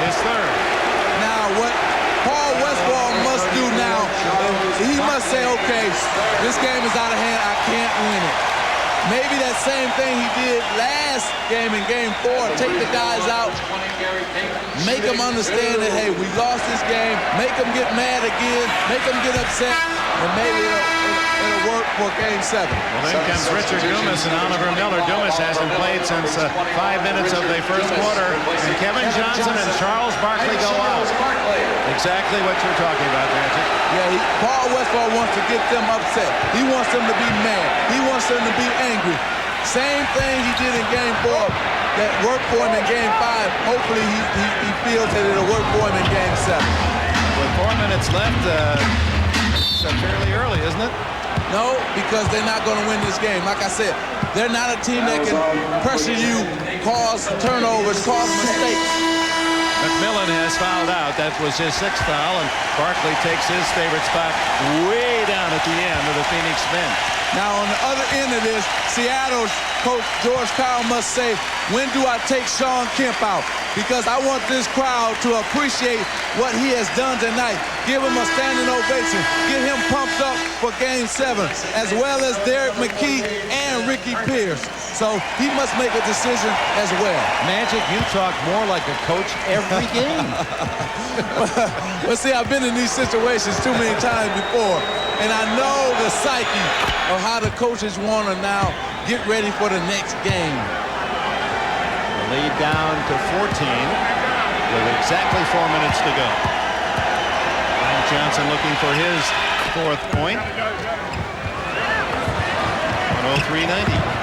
His third. Now what Paul Westphal must do now, he must say, okay, this game is out of hand. I can't win it. Maybe that same thing he did last game in Game 4, take the guys out, make them understand that, hey, we lost this game, make them get mad again, make them get upset, and maybe it'll work for Game 7. Well, then comes Richard Dumas and Oliver Miller. Dumas hasn't played since 5 minutes of the first quarter, and Kevin Johnson and Charles Barkley go out. Exactly what you're talking about there, Jim. Yeah, Paul Westphal wants to get them upset. He wants them to be mad. He wants them to be angry. Same thing he did in Game 4 that worked for him in Game 5. Hopefully he feels that it'll work for him in Game 7. With 4 minutes left, it's fairly early, isn't it? No, because they're not going to win this game. Like I said, they're not a team that can pressure you, cause turnovers, cause mistakes. McMillan has fouled out. That was his 6th foul, and Barkley takes his favorite spot way down at the end of the Phoenix bench. Now, on the other end of this, Seattle's coach George Karl must say, when do I take Shawn Kemp out? Because I want this crowd to appreciate what he has done tonight. Give him a standing ovation. Get him pumped up for Game 7, as well as Derek McKee and Ricky Pierce. So he must make a decision as well. Magic, you talk more like a coach every game. Well, see, I've been in these situations too many times before, and I know the psyche of how the coaches want to now get ready for the next game. The lead down to 14 with exactly 4 minutes to go. Frank Johnson looking for his 4th point. 103-90.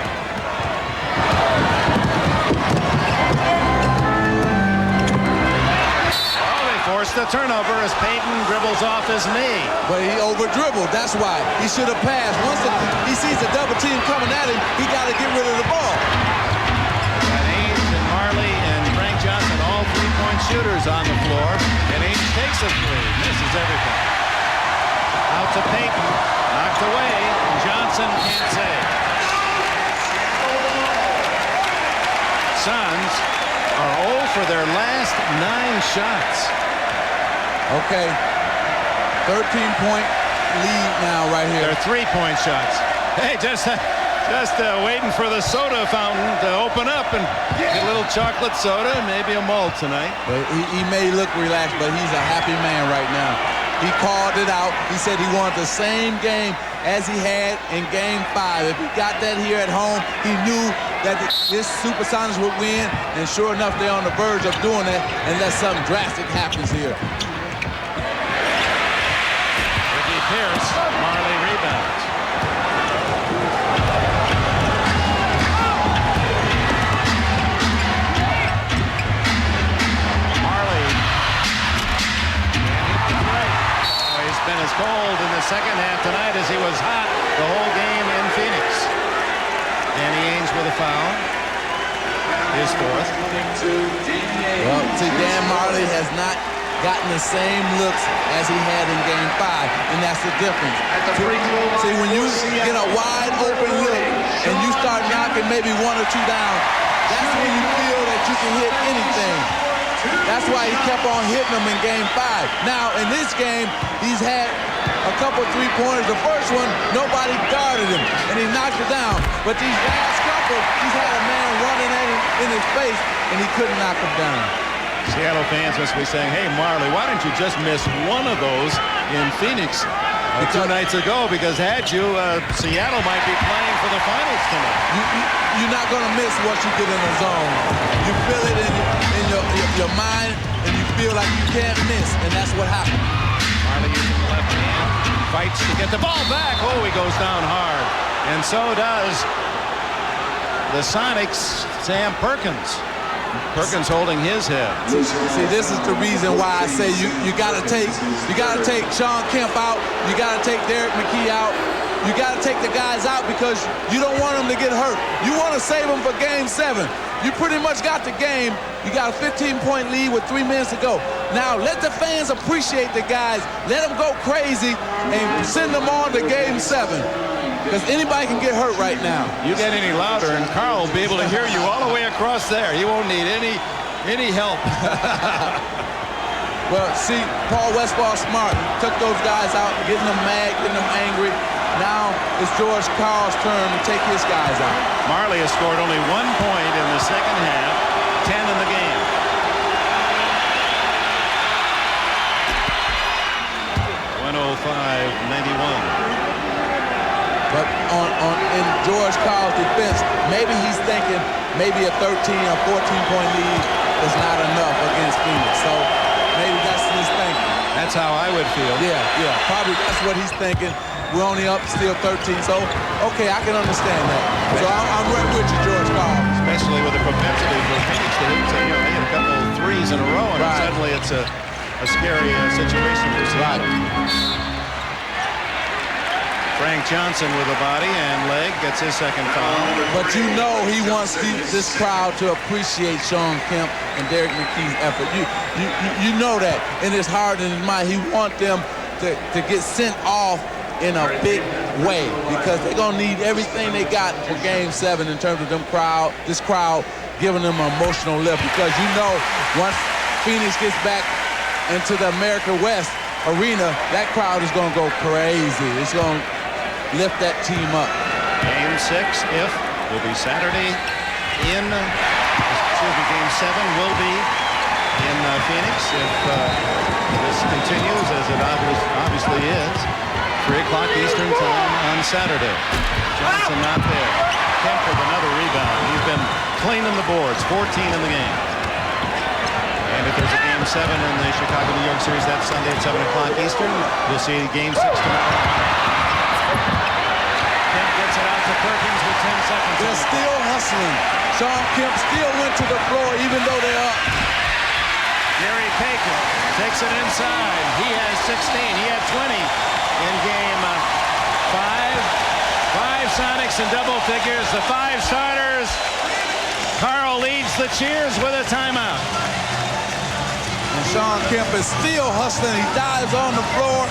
Forced the turnover as Payton dribbles off his knee. But he over-dribbled. That's why. He should have passed. Once he sees a double team coming at him, he got to get rid of the ball. Got Ainge and Marley and Frank Johnson, all 3-point shooters on the floor. And Ainge takes a 3, misses everything. Out to Payton, knocked away. Johnson can't save. Suns are 0 for their last 9 shots. Okay, 13-point lead now right here. They're 3-point shots. Hey, just waiting for the soda fountain to open up and get a little chocolate soda and maybe a malt tonight. But he may look relaxed, but he's a happy man right now. He called it out. He said he wanted the same game as he had in Game 5. If he got that here at home, he knew that this Supersonics would win, and sure enough, they're on the verge of doing that unless something drastic happens here. Pierce, Marley rebounds. Marley. Oh, he's been as cold in the second half tonight as he was hot the whole game in Phoenix. Danny Ainge with a foul. His 4th. Well, see, Dan Marley has not gotten the same looks as he had in Game 5, and that's the difference. See, when you get a wide open look and you start knocking maybe 1 or 2 down, that's when you feel that you can hit anything. That's why he kept on hitting them in Game 5. Now, in this game, he's had a couple 3-pointers. The first one, nobody guarded him, and he knocked it down. But these last couple, he's had a man running at him in his face, and he couldn't knock him down. Seattle fans must be saying, hey, Marley, why didn't you just miss one of those in Phoenix 2 nights ago? Because had you, Seattle might be playing for the finals tonight. You're not going to miss once you get in the zone. You feel it in your mind, and you feel like you can't miss, and that's what happened. Marley using the left hand, fights to get the ball back. Oh, he goes down hard. And so does the Sonics' Sam Perkins. Perkins holding his head. See, this is the reason why I say you gotta take Shawn Kemp out. You gotta take Derek McKee out. You gotta take the guys out because you don't want them to get hurt. You want to save them for Game 7. You pretty much got the game. You got a 15-point lead with 3 minutes to go. Now let the fans appreciate the guys. Let them go crazy and send them on to Game 7. Because anybody can get hurt right now. You get any louder, and Carl will be able to hear you all the way across there. He won't need any help. Well, see, Paul Westphal smart. Took those guys out, getting them mad, getting them angry. Now it's George Karl's turn to take his guys out. Marley has scored only 1 point in the second half, 10 in the game. 105-91. But in George Karl's defense, maybe he's thinking maybe a 13 or 14-point lead is not enough against Phoenix. So maybe that's his thinking. That's how I would feel. Yeah. Probably that's what he's thinking. We're only up still 13. So, okay, I can understand that. So I'm right with you, George Karl. Especially with the propensity for Phoenix to hit. So, they hit a couple of threes in a row, and suddenly it's a scary situation for Seattle. Frank Johnson with a body and leg gets his second foul. But you know he wants this crowd to appreciate Sean Kemp and Derek McKee's effort. You know that in his heart and his mind. He wants them to get sent off in a big way because they're going to need everything they got for Game 7 in terms of this crowd giving them an emotional lift because you know once Phoenix gets back into the America West arena, that crowd is going to go crazy. It's going to lift that team up. Game 6, if, will be Saturday Game 7 will be in Phoenix if this continues as it obviously is. 3 o'clock Eastern time on Saturday. Johnson not there. Kemp with another rebound. He's been cleaning the boards, 14 in the game. And if there's a Game 7 in the Chicago-New York series, that's Sunday at 7 o'clock Eastern. You'll see Game 6 tomorrow. Kemp gets it out to Perkins with 10 seconds. They're still hustling. Sean Kemp still went to the floor even though they're up. Gary Payton takes it inside. He has 16. He had 20 in Game 5. 5 Sonics in double figures. The 5 starters. Carl leads the cheers with a timeout. And Sean Kemp is still hustling. He dives on the floor,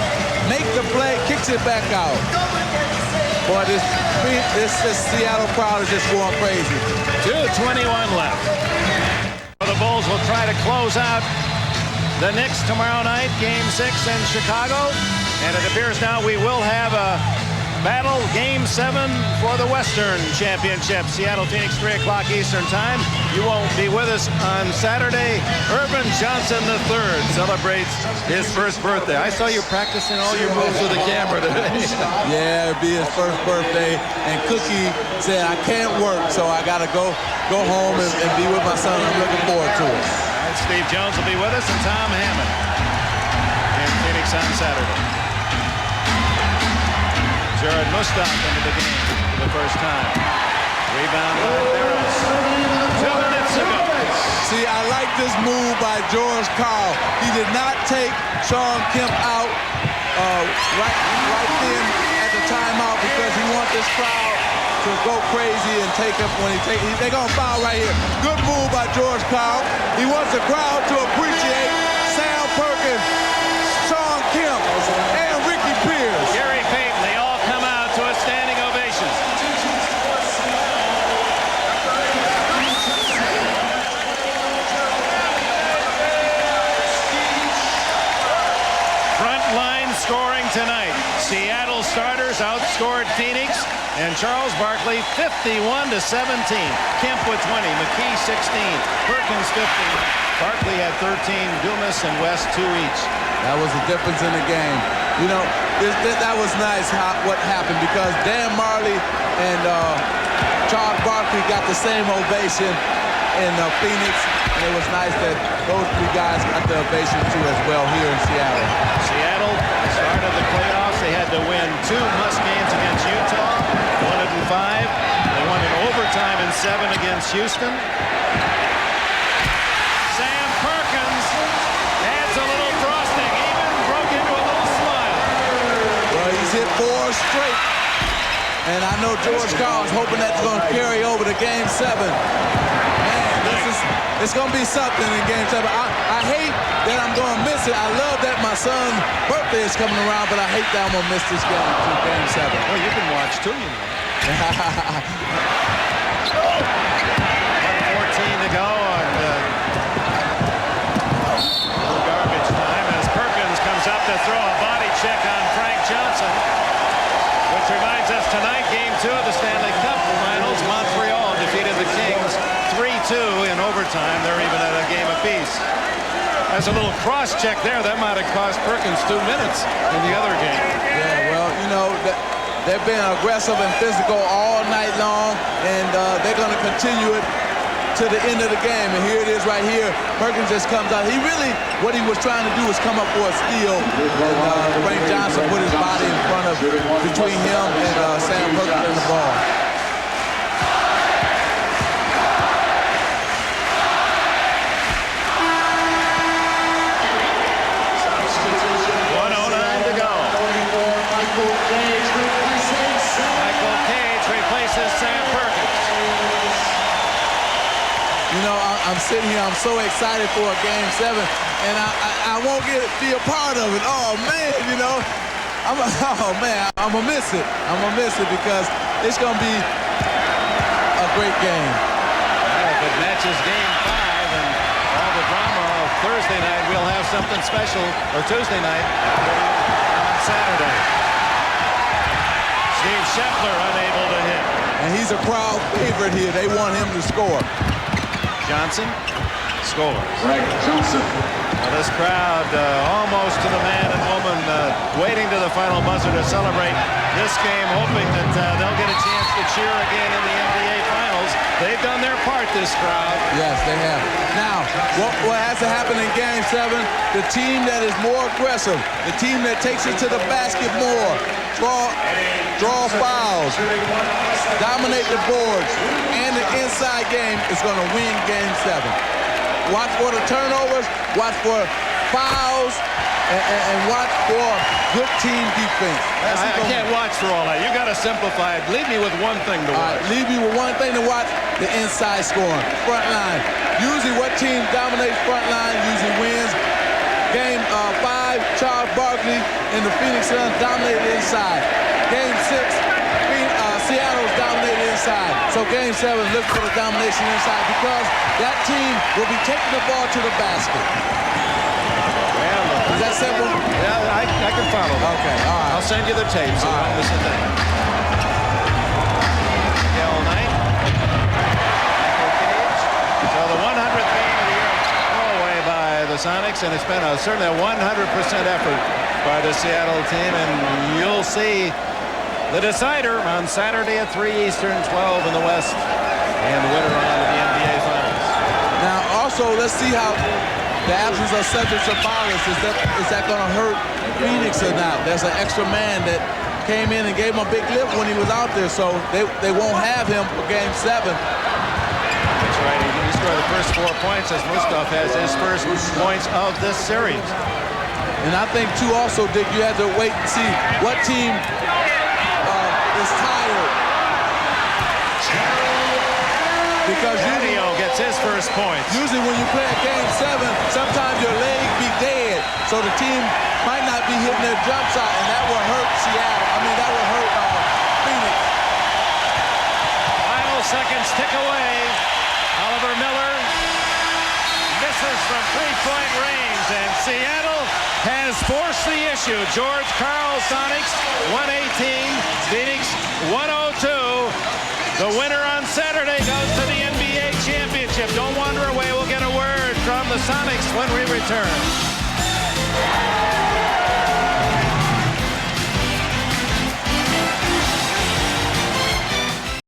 makes the play, kicks it back out. Boy, this Seattle crowd is just going crazy. 2:21 left. The Bulls will try to close out the Knicks tomorrow night, Game 6 in Chicago. And it appears now we will have a battle, Game 7 for the Western Championship. Seattle, Phoenix, 3 o'clock Eastern time. You won't be with us on Saturday. Urban Johnson III celebrates his first birthday. I saw you practicing all your moves with the camera today. Yeah, it'll be his first birthday. And Cookie said, I can't work, so I got to go home and be with my son. I'm looking forward to it. All right, Steve Jones will be with us and Tom Hammond in Phoenix on Saturday. Jared Mustaf into the game for the first time. Rebound by Theros. 2 minutes ago. See, I like this move by George Karl. He did not take Sean Kemp out right then at the timeout because he wants this crowd to go crazy and take him when they're going to foul right here. Good move by George Karl. He wants the crowd to appreciate Sam Perkins, Sean Kemp, and Ricky Pierce. Gary Payton, they all come out to a standing ovation. Frontline scoring tonight. Seattle starters outscored Phoenix and Charles Barkley 51-17. Kemp with 20, McKee 16, Perkins 15. Barkley had 13, Dumas and West 2 each. That was the difference in the game. You know, that was nice what happened because Dan Marley and Charles Barkley got the same ovation in Phoenix. And it was nice that those 3 guys got the ovation too as well here in Seattle. Seattle started the playoffs. They had to win 2 must games against Utah, 1 and 5. They won in overtime in 7 against Houston. Sam Perkins adds a little frosting, even broke into a little smile. Well, he's hit 4 straight. And I know George Karl is hoping that's going to carry over to Game 7. It's going to be something in Game 7. I hate that I'm going to miss it. I love that my son's birthday is coming around, but I hate that I'm going to miss this Game 7. Well, you can watch too, you know. 1:14 to go and garbage time as Perkins comes up to throw a body check on Frank Johnson, which reminds us tonight, Game 2 of the Stanley Cup Finals. Montreal defeated the Kings 3-2 in overtime. They're even at a game apiece. There's a little cross-check there. That might have cost Perkins 2 minutes in the other game. Yeah, well, you know, they've been aggressive and physical all night long, and they're going to continue it to the end of the game. And here it is right here. Perkins just comes out. What he was trying to do was come up for a steal. And Frank Johnson put his body in front of, between him and Sam Perkins and the ball. I'm sitting here. I'm so excited for a Game 7, and I won't be a part of it. Oh man, you know, I'm gonna miss it. I'm gonna miss it because it's gonna be a great game. Well, if it matches Game 5 and all the drama of Thursday night, we'll have something special, or Tuesday night on Saturday. Steve Scheffler unable to hit. And he's a crowd favorite here. They want him to score. Johnson scores. Greg Johnson. Well, this crowd almost to the man and woman waiting to the final buzzer to celebrate this game, hoping that they'll get a chance to cheer again in the NBA Finals. They've done their part, this crowd. Yes, they have. Now, what has to happen in Game 7, the team that is more aggressive, the team that takes it to the basket more, draw fouls, dominate the boards, and the inside game is going to win Game 7. Watch for the turnovers, watch for fouls, and watch for good team defense. I can't watch for all that. You got to simplify it. Leave me with one thing to watch. Leave me with one thing to watch: the inside scoring, front line. Usually, what team dominates front line usually wins. Game 5, Charles Barkley and the Phoenix Suns dominated inside. Game 6, Seattle's dominated inside. So Game 7, look for the domination inside because that team will be taking the ball to the basket. Is that simple? Yeah, I can follow that. Okay, all right. I'll send you the tape so you don't miss a thing. Miguel Knight. So the 100th game of the year all away by the Sonics, and it's been certainly a 100% effort by the Seattle team, and you'll see the decider on Saturday at 3 Eastern, 12 in the West, and the winner on to the NBA Finals. Now, also, let's see how the absence of Cedric Ceballos, is that going to hurt Phoenix or not? There's an extra man that came in and gave him a big lift when he was out there, so they won't have him for Game 7. That's right. He scored the first 4 points as Mustaf has his first points of this series. And I think, too, also, Dick, you have to wait and see what team is tired. Because Janio gets his first points. Usually when you play a Game 7, sometimes your legs be dead. So the team might not be hitting their jump shot, and that will hurt Seattle. I mean, that will hurt Phoenix. Final seconds tick away. Oliver Miller misses from three-point range, and Seattle has forced the issue. George Karl Sonics, 118. Phoenix, 102. The winner on Saturday goes to the NBA championship. Don't wander away. We'll get a word from the Sonics when we return.